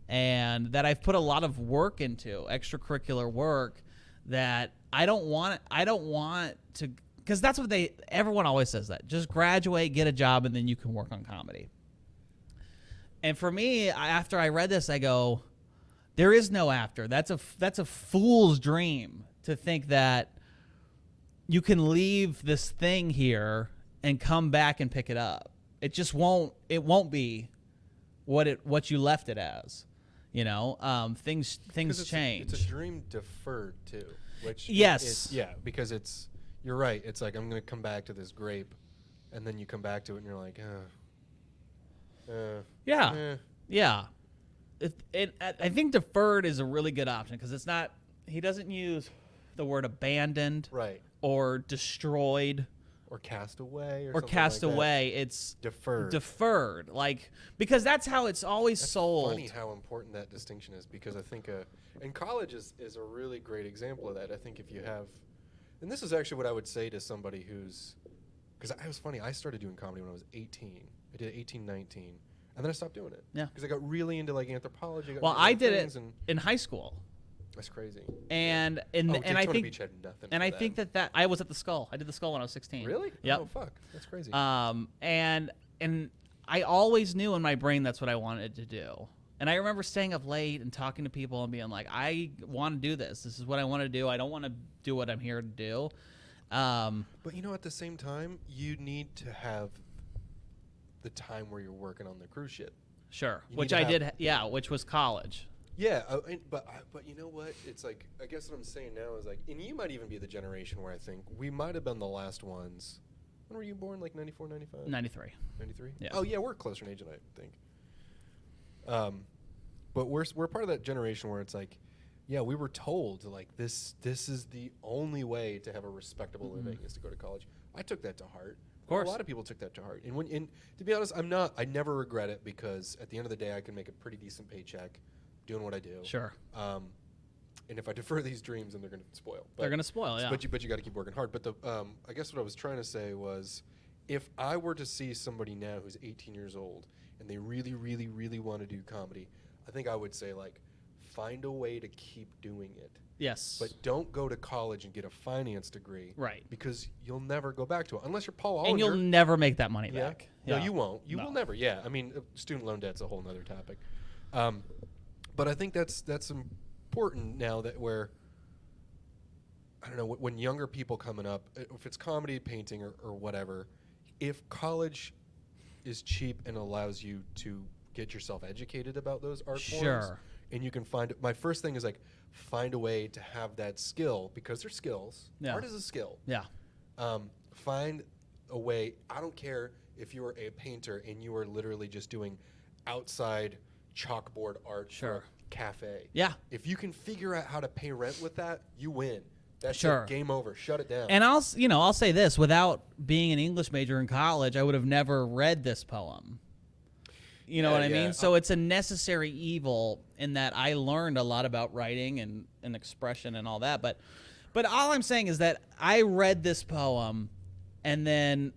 and that I've put a lot of work into, extracurricular work, that I don't want to because that's what everyone always says that. Just graduate, get a job, and then you can work on comedy. And for me, after I read this, I go, there is no after. That's a fool's dream to think that you can leave this thing here and come back and pick it up. It just won't. It won't be what you left it as. You know, things change. It's a dream deferred too. Which yes, because you're right. It's like I'm going to come back to this grape, and then you come back to it, and you're like, yeah. I think deferred is a really good option because it's not. He doesn't use the word abandoned, right, or destroyed, or cast away, or cast away. It's deferred, like because that's how it's always sold. Funny how important that distinction is because I think and college is a really great example of that. I think if you have, and this is actually what I would say to somebody who's, because I was funny. I started doing comedy when I was 18. I did 18, 19. And then I stopped doing it. Yeah. Because I got really into like anthropology. Well, I did it in high school. That's crazy. And I think Beach had nothing. And I think that I was at the Skull. I did the Skull when I was 16. Really? Yep. Oh fuck, that's crazy. And I always knew in my brain that's what I wanted to do. And I remember staying up late and talking to people and being like, I want to do this. This is what I want to do. I don't want to do what I'm here to do. But you know, at the same time, you need to have the time where you're working on the cruise ship. Sure, which I did. Yeah, which was college. Yeah, but you know what? It's like, I guess what I'm saying now is like, and you might even be the generation where I think we might have been the last ones. When were you born? Like 94, 95? 93. 93? Yeah. Oh yeah, we're closer in age than I think. But we're part of that generation where it's like, yeah, we were told like this is the only way to have a respectable living is to go to college. I took that to heart. Of course. A lot of people took that to heart. And to be honest, I never regret it because at the end of the day, I can make a pretty decent paycheck doing what I do. Sure. And if I defer these dreams, then they're going to spoil. They're going to spoil, yeah. But you got to keep working hard. But I guess what I was trying to say was, if I were to see somebody now who's 18 years old and they really, really, really want to do comedy, I think I would say like, find a way to keep doing it. Yes. But don't go to college and get a finance degree. Right. Because you'll never go back to it unless you're Paul Ollinger. And you'll never make that money back. No, you won't. You will never. Yeah. I mean, student loan debt's a whole nother topic. But I think that's important now that I don't know, when younger people coming up, if it's comedy, painting, or whatever, if college is cheap and allows you to get yourself educated about those art forms, and you can find it. My first thing is like, find a way to have that skill because they're skills. Yeah. Art is a skill. Yeah. Find a way. I don't care if you are a painter and you are literally just doing outside chalkboard art for a cafe. Yeah. If you can figure out how to pay rent with that, you win. That's Sure. it. Game over. Shut it down. And I'll say this, without being an English major in college, I would have never read this poem. You know what I mean? So it's a necessary evil in that I learned a lot about writing and expression and all that. But all I'm saying is that I read this poem and then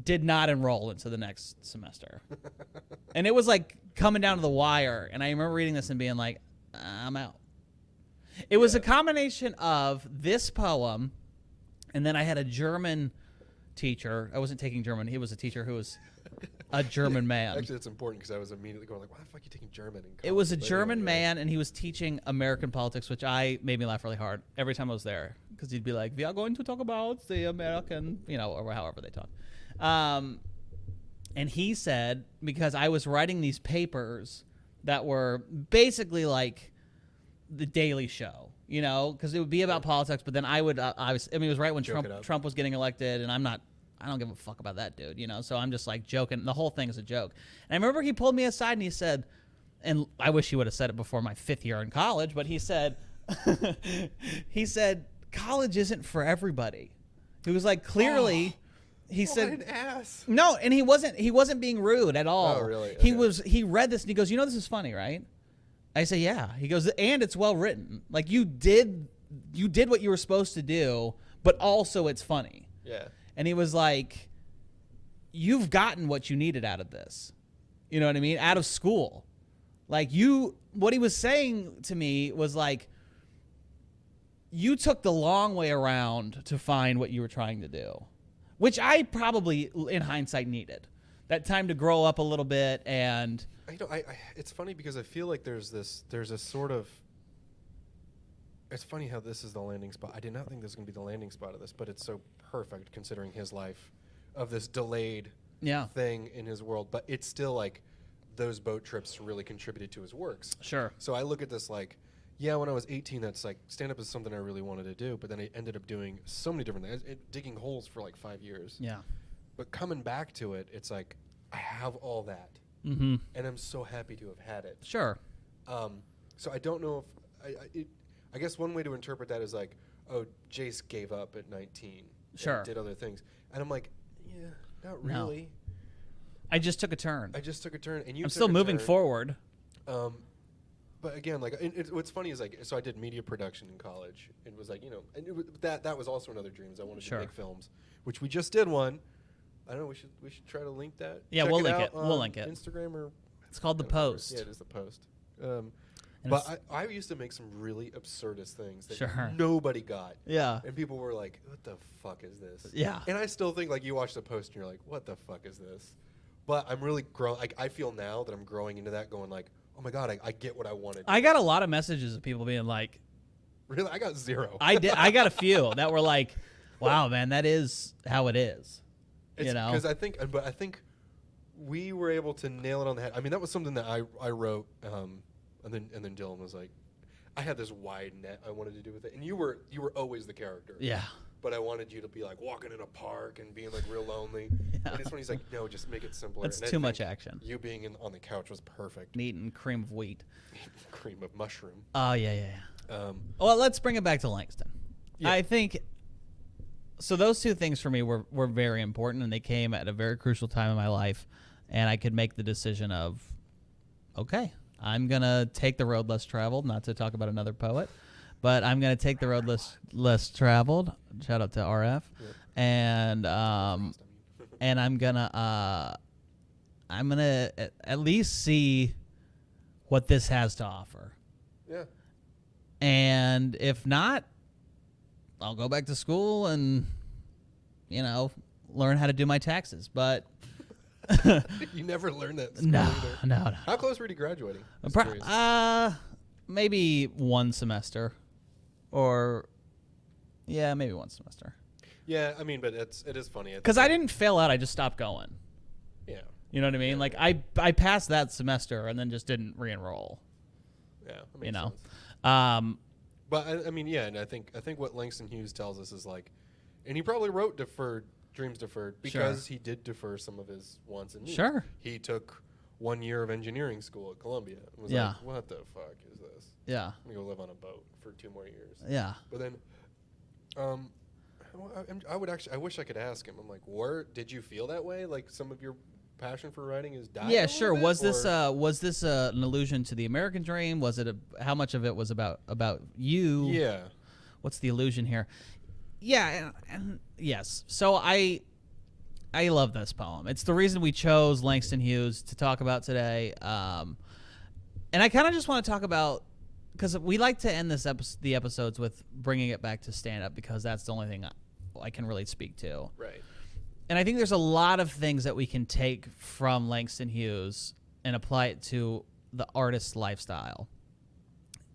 did not enroll into the next semester. And it was like coming down to the wire. And I remember reading this and being like, I'm out. It was a combination of this poem, and then I had a German teacher. I wasn't taking German. He was a teacher who was a German man. Actually, that's important because I was immediately going like, why the fuck are you taking German in college? It was a German man, and he was teaching American politics, which made me laugh really hard every time I was there because he'd be like, we are going to talk about the American, or however they talk. And he said, because I was writing these papers that were basically like the Daily Show, because it would be about politics, but then I would, it was right when Trump was getting elected, and I don't give a fuck about that dude, so I'm just like joking. The whole thing is a joke. And I remember he pulled me aside and he said, and I wish he would have said it before my 5th year in college, but he said, college isn't for everybody. He was like, clearly, he said, what an ass. No, and he wasn't being rude at all. Oh, really? Okay. He read this and he goes, this is funny, right? I say, yeah. He goes, and it's well written. Like you did what you were supposed to do, but also it's funny. Yeah. And he was like, you've gotten what you needed out of this. You know what I mean? Out of school. Like what he was saying to me was like, you took the long way around to find what you were trying to do, which I probably, in hindsight, needed. That time to grow up a little bit and... It's funny because I feel like there's a sort of... It's funny how this is the landing spot. I did not think this was going to be the landing spot of this, but it's so perfect considering his life of this delayed thing in his world. But it's still like those boat trips really contributed to his works. Sure. So I look at this like, yeah, when I was 18, that's like stand-up is something I really wanted to do, but then I ended up doing so many different things, digging holes for like 5 years. Yeah. But coming back to it, it's like I have all that, Mm-hmm. and I'm so happy to have had it. Sure. So I don't know if I guess one way to interpret that is like, oh, Jace gave up at 19. Sure. And did other things, and I'm like, yeah, not No. really. I just took a turn. I just took a turn, and you. I'm took still a moving turn. forward. But again, like, what's funny is like, so I did media production in college. It was like, you know, and that was also another dream. I wanted Sure. to make films, which we just did one. I don't know. We should try to link that. Yeah, Check we'll link out it. We'll on link it. Instagram or. It's called The I don't remember. Post. Yeah, it is The Post. And But I used to make some really absurdist things that Sure. nobody got. Yeah. And people were like, what the fuck is this? Yeah. And I still think, like, you watch The Post and you're like, what the fuck is this? But I'm really growing. Like, I feel now that I'm growing into that, going like, oh my God, I get what I wanted. I got a lot of messages of people being like, Really? I got 0. I got a few that were like, wow, man, that is how it is. You know? Because I think we were able to nail it on the head. I mean, that was something that I wrote, and then Dylan was like, I had this wide net I wanted to do with it, and you were always the character. Yeah. But I wanted you to be like walking in a park and being like real lonely. Yeah. And it's when he's like, no, just make it simpler. That's And I too much think action. You being on the couch was perfect. Meat and cream of wheat. Cream of mushroom. Oh, yeah. Well, let's bring it back to Langston. Yeah. I think so. Those two things for me were very important, and they came at a very crucial time in my life. And I could make the decision of, okay, I'm gonna take the road less traveled. Not to talk about another poet, but I'm gonna take the road less traveled. Shout out to RF, and and I'm gonna at least see what this has to offer. Yeah. And if not, I'll go back to school and, you know, learn how to do my taxes. But You never learned that in school no. either. How close were you to graduating? Just curious. Maybe one semester, or maybe one semester. Yeah, I mean, but it is funny. Because I didn't fail out, I just stopped going. Yeah. You know what I mean? Yeah. Like I passed that semester and then just didn't re-enroll. Yeah. That makes You know. sense. But I mean, yeah, and I think what Langston Hughes tells us is like, and he probably wrote Dreams Deferred because he did defer some of his wants and needs. Sure. He took 1 year of engineering school at Columbia and was Yeah. like, what the fuck is this? Yeah. I'm gonna go live on a boat for 2 more years. Yeah. But then, I wish I could ask him. I'm like, where did you feel that way? Like some of your passion for writing is dying. Yeah, a sure. little bit, Was this an allusion to the American dream? Was it how much of it was about you? Yeah. What's the illusion here? Yeah, and yes. So I love this poem. It's the reason we chose Langston Hughes to talk about today. And I kind of just want to talk about, because we like to end the episodes with bringing it back to stand up, because that's the only thing I can really speak to. Right. And I think there's a lot of things that we can take from Langston Hughes and apply it to the artist's lifestyle.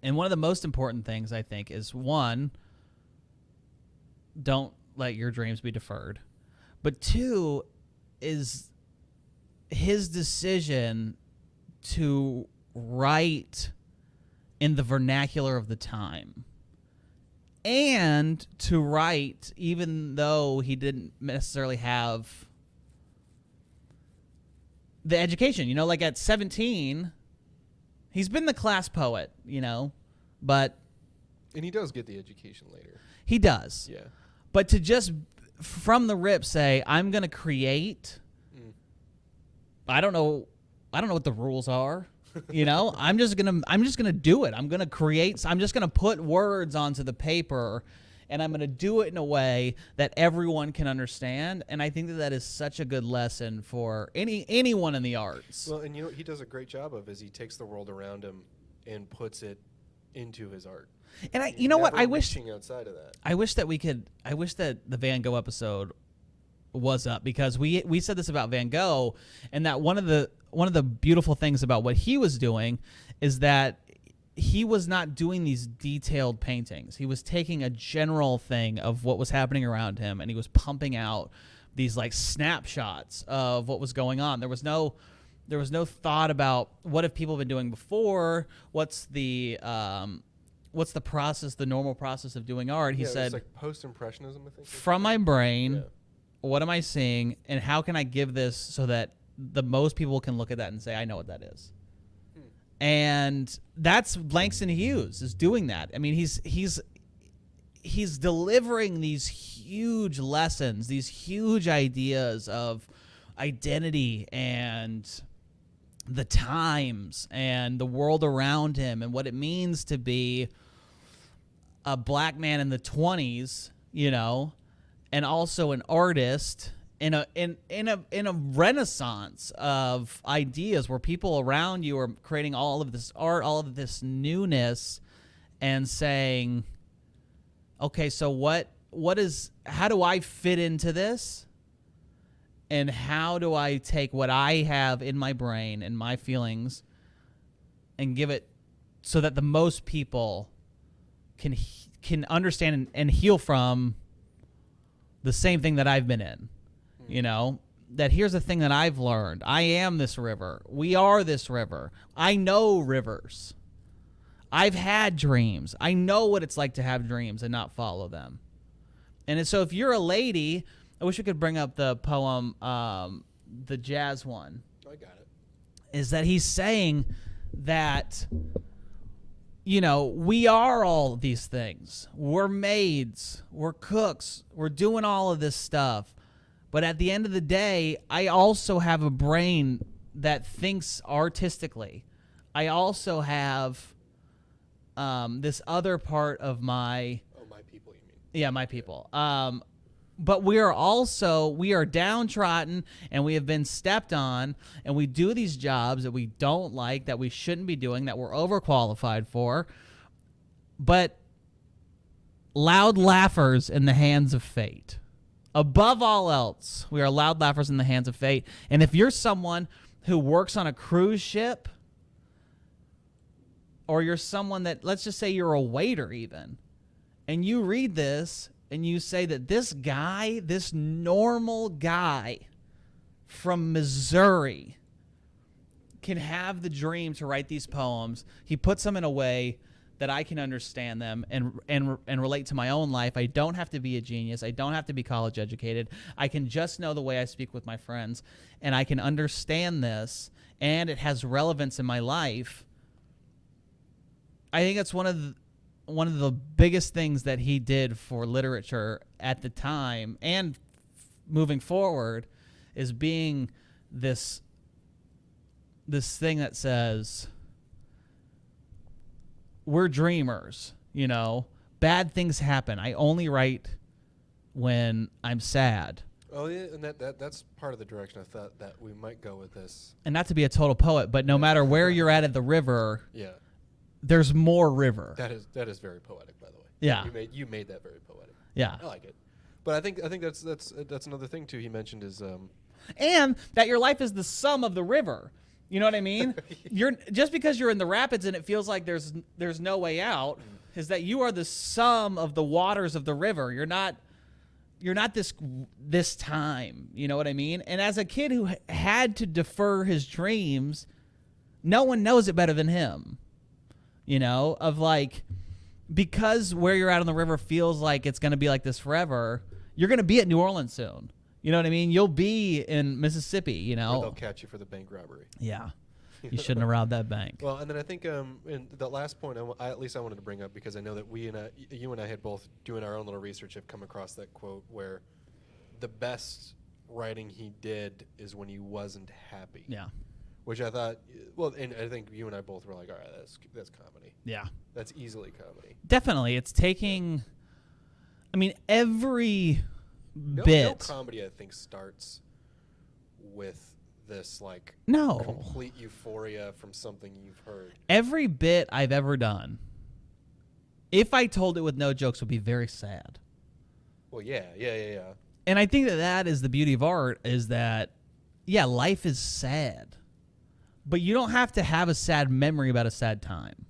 And one of the most important things, I think, is one, don't let your dreams be deferred. But two, is his decision to write in the vernacular of the time. And to write, even though he didn't necessarily have the education. You know, like at 17, he's been the class poet, you know, but And he does get the education later. he does. Yeah. But to just from the rip say, I'm going to create, I don't know what the rules are. You know, I'm just gonna do it. I'm gonna create. I'm just gonna put words onto the paper, and I'm gonna do it in a way that everyone can understand. And I think that is such a good lesson for anyone in the arts. Well, and you know what he does a great job of is he takes the world around him and puts it into his art. And you know what? Never I wish reaching outside of that. I wish that the Van Gogh episode was up, because we said this about Van Gogh, and that one of the beautiful things about what he was doing is that he was not doing these detailed paintings. He was taking a general thing of what was happening around him, and he was pumping out these like snapshots of what was going on. There was no thought about what have people been doing before. What's the process, the normal process of doing art? He said, it's like post-impressionism, I think. from my brain, Yeah. what am I seeing, and how can I give this so that the most people can look at that and say, I know what that is. And that's Langston Hughes is doing that. I mean, he's delivering these huge lessons, these huge ideas of identity and the times and the world around him and what it means to be a black man in the 20s, you know, and also an artist in a renaissance of ideas where people around you are creating all of this art, all of this newness, and saying, okay, so how do I fit into this? And how do I take what I have in my brain and my feelings and give it so that the most people can understand and heal from the same thing that I've been in? You know, that here's the thing that I've learned. I am this river. We are this river. I know rivers. I've had dreams. I know what it's like to have dreams and not follow them. And so if you're a lady, I wish we could bring up the poem, the jazz one. I got it. Is that he's saying that, you know, we are all these things. We're maids. We're cooks. We're doing all of this stuff. But at the end of the day, I also have a brain that thinks artistically. I also have this other part of my... Oh, my people, you mean? Yeah, my people. But we are downtrodden, and we have been stepped on, and we do these jobs that we don't like, that we shouldn't be doing, that we're overqualified for. But loud laughers in the hands of fate. Above all else, we are loud laughers in the hands of fate. And if you're someone who works on a cruise ship, or you're someone that, let's just say you're a waiter even, and you read this and you say that this guy, this normal guy from Missouri, can have the dream to write these poems. He puts them in a way that I can understand them and relate to my own life. I don't have to be a genius. I don't have to be college educated. I can just know the way I speak with my friends, and I can understand this, and it has relevance in my life. I think that's one of the biggest things that he did for literature at the time and moving forward, is being this thing that says, we're dreamers, you know. Bad things happen. I only write when I'm sad. Oh, yeah, and that's part of the direction I thought that we might go with this. And not to be a total poet, but no matter where you're at the river, Yeah. there's more river. That is very poetic, by the way. Yeah. You made that very poetic. Yeah. I like it. But I think that's another thing too he mentioned is And that your life is the sum of the river. You know what I mean? You're just because you're in the rapids and it feels like there's no way out, is that you are the sum of the waters of the river. You're not this time. You know what I mean? And as a kid who had to defer his dreams, no one knows it better than him. You know, of like, because where you're at on the river feels like it's going to be like this forever, you're going to be at New Orleans soon. You know what I mean? You'll be in Mississippi, you where know. they'll catch you for the bank robbery. Yeah. You shouldn't have robbed that bank. Well, and then I think in the last point, at least I wanted to bring up, because I know that you and I had both doing our own little research have come across that quote where the best writing he did is when he wasn't happy. Yeah. Which I thought, well, and I think you and I both were like, all right, that's comedy. Yeah. That's easily comedy. Definitely. It's taking, I mean, every No bit. comedy, I think, starts with this like No. complete euphoria from something you've heard. Every bit I've ever done if I told it with no jokes, would be very sad. Well, yeah. And I think that is the beauty of art is that, yeah, life is sad. But you don't have to have a sad memory about a sad time.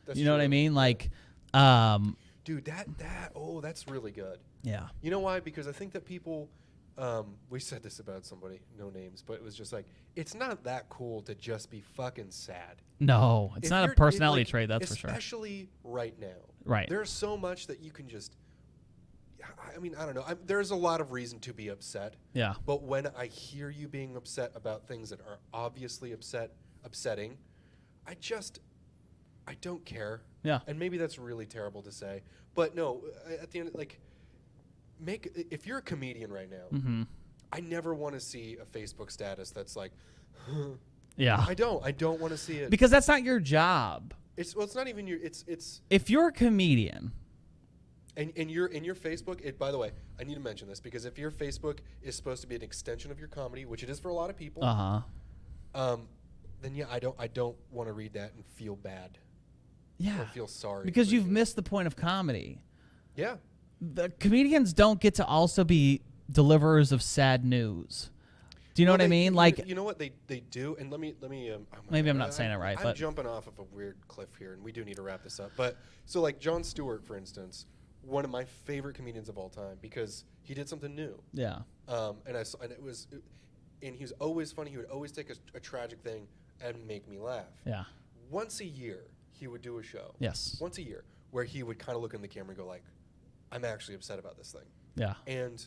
That's You know what I true. mean? Like, Dude, that's really good. yeah. You know why? Because I think that people, we said this about somebody, no names, but it was just like, it's not that cool to just be fucking sad. No, it's If not a you're- personality like, trait, that's for sure. Especially right now. Right. There's so much that you can just, I mean, I don't know. There's a lot of reason to be upset. Yeah. But when I hear you being upset about things that are obviously upsetting, I don't care. Yeah. And maybe that's really terrible to say, but no. At the end, like, if you're a comedian right now, Mm-hmm. I never want to see a Facebook status that's like, Yeah. I don't want to see it. Because that's not your job. It's not even your. It's If you're a comedian, and in your Facebook. By the way, I need to mention this because if your Facebook is supposed to be an extension of your comedy, which it is for a lot of people, then yeah, I don't want to read that and feel bad. Yeah. Or feel sorry. Because for you've you. missed the point of comedy. Yeah. The comedians don't get to also be deliverers of sad news. Do you know Well, what I mean? Like, you know what they do, and let me. Oh my Maybe I'm God, not saying it right, I'm but- jumping off of a weird cliff here, and we do need to wrap this up. But so like Jon Stewart, for instance, one of my favorite comedians of all time because he did something new. yeah. And and he was always funny. He would always take a tragic thing and make me laugh. Yeah. Once a year, he would do a show. Yes. Once a year, where he would kind of look in the camera and go like, "I'm actually upset about this thing." Yeah. And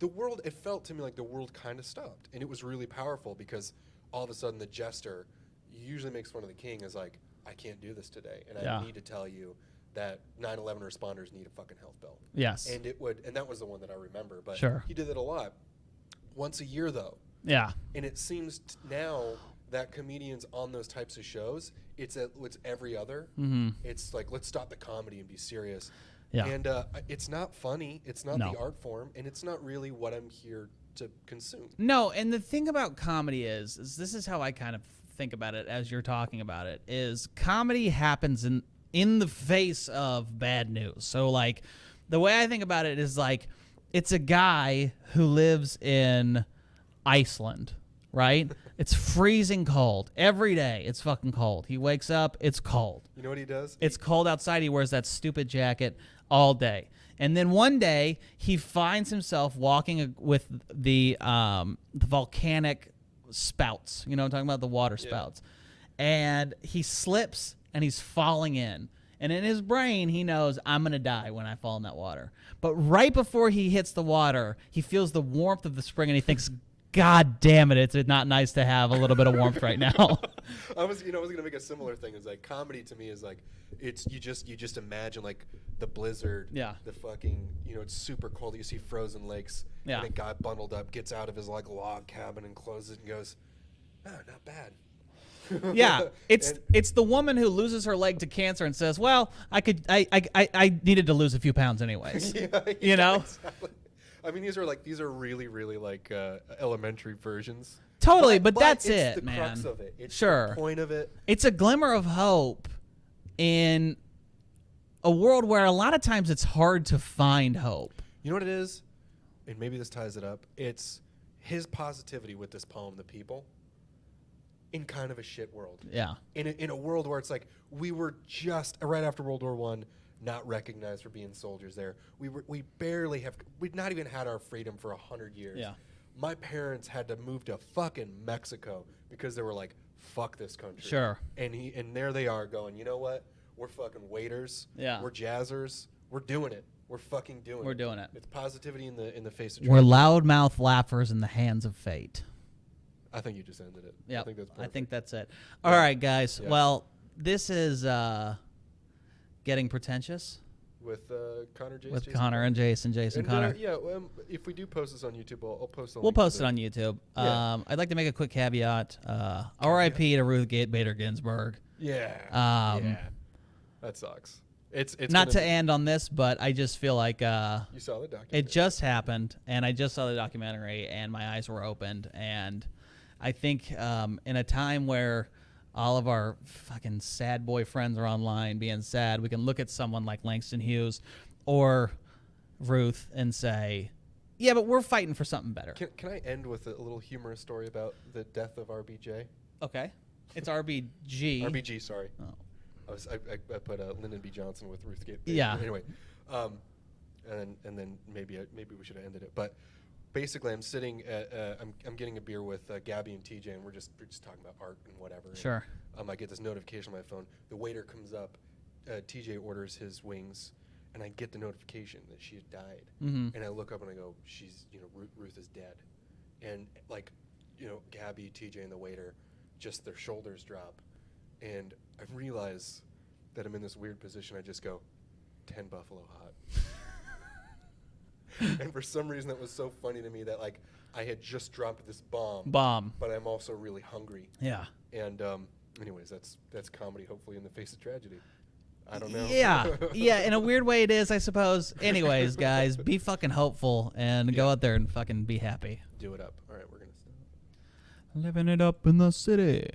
it felt to me like the world kind of stopped. And it was really powerful because all of a sudden the jester usually makes fun of the king as like, I can't do this today. And Yeah. I need to tell you that 9/11 responders need a fucking health bill. Yes. And and that was the one that I remember. But Sure. he did it a lot. Once a year though. Yeah. And it seems now that comedians on those types of shows, it's every other. Mm-hmm. It's like, let's stop the comedy and be serious. Yeah. And it's not funny. It's not No. the art form, and it's not really what I'm here to consume. No, and the thing about comedy is this is how I kind of think about it as you're talking about it, is comedy happens in the face of bad news. So, like, the way I think about it is, like, it's a guy who lives in Iceland, right? It's freezing cold. Every day, it's fucking cold. He wakes up, it's cold. You know what he does? It's cold outside. He wears that stupid jacket all day. And then one day he finds himself walking with the volcanic spouts. You know what I'm talking about? The water spouts. And he slips and he's falling in. And in his brain, he knows, I'm going to die when I fall in that water. But right before he hits the water, he feels the warmth of the spring and he thinks, God damn it, it's not nice to have a little bit of warmth right now. I was gonna make a similar thing. It's like comedy to me is like it's you just imagine like the blizzard, Yeah. the fucking it's super cold. You see frozen lakes, Yeah. and a guy bundled up gets out of his like log cabin and closes it and goes, not bad. Yeah, it's And- it's the woman who loses her leg to cancer and says, "Well, I needed to lose a few pounds anyways." You know? Exactly. I mean, these are really really like elementary versions. Totally, but that's it's it, the man. crux of it. It's Sure. the point of it. It's a glimmer of hope in a world where a lot of times it's hard to find hope. You know what it is? And maybe this ties it up. It's his positivity with this poem, The People, in kind of a shit world. Yeah. In a world where it's like we were just right after World War I, not recognized for being soldiers there. We'd not even had our freedom for 100 years. Yeah. My parents had to move to fucking Mexico because they were like, fuck this country. Sure. And there they are going, you know what? We're fucking waiters. Yeah. We're jazzers. We're doing it. We're fucking doing it. We're doing it. It's positivity in the face of We're tragedy. loudmouth laughers in the hands of fate. I think you just ended it. Yeah, I think that's perfect. I think that's it. All right, guys. Yeah. Well, this is getting pretentious with Connor Jason. with Connor and Jason And, Connor. if we do post this on YouTube, I'll post the We'll link to post it the- on YouTube. Yeah. I'd like to make a quick caveat. R.I.P. to Ruth Bader Ginsburg. Yeah. Um, That sucks. It's Not gonna to be- end on this, but I just feel like You saw the documentary. it just happened, and I just saw the documentary, and my eyes were opened. And I think in a time where all of our fucking sad boyfriends are online being sad, we can look at someone like Langston Hughes or Ruth and say, yeah, but we're fighting for something better. Can I end with a little humorous story about the death of RBJ? Okay. It's RBG. RBG, sorry. Oh. I put Lyndon B. Johnson with Ruth Gates. Yeah. Anyway, and then maybe we should have ended it. But basically, I'm sitting at I'm getting a beer with Gabby and TJ, and we're just talking about art and whatever. Sure. And, I get this notification on my phone. The waiter comes up. TJ orders his wings, and I get the notification that she had died. Mm-hmm. And I look up and I go, she's Ruth is dead, and Gabby, TJ, and the waiter, just their shoulders drop, and I realize that I'm in this weird position. I just go, 10 Buffalo Hot. And for some reason that was so funny to me that like I had just dropped this bomb, but I'm also really hungry. Yeah. And anyways, that's comedy, hopefully in the face of tragedy. I don't know. Yeah, in a weird way it is, I suppose. Anyways, guys, be fucking hopeful and go out there and fucking be happy. Do it up. All right, we're gonna stop. Living it up in the city.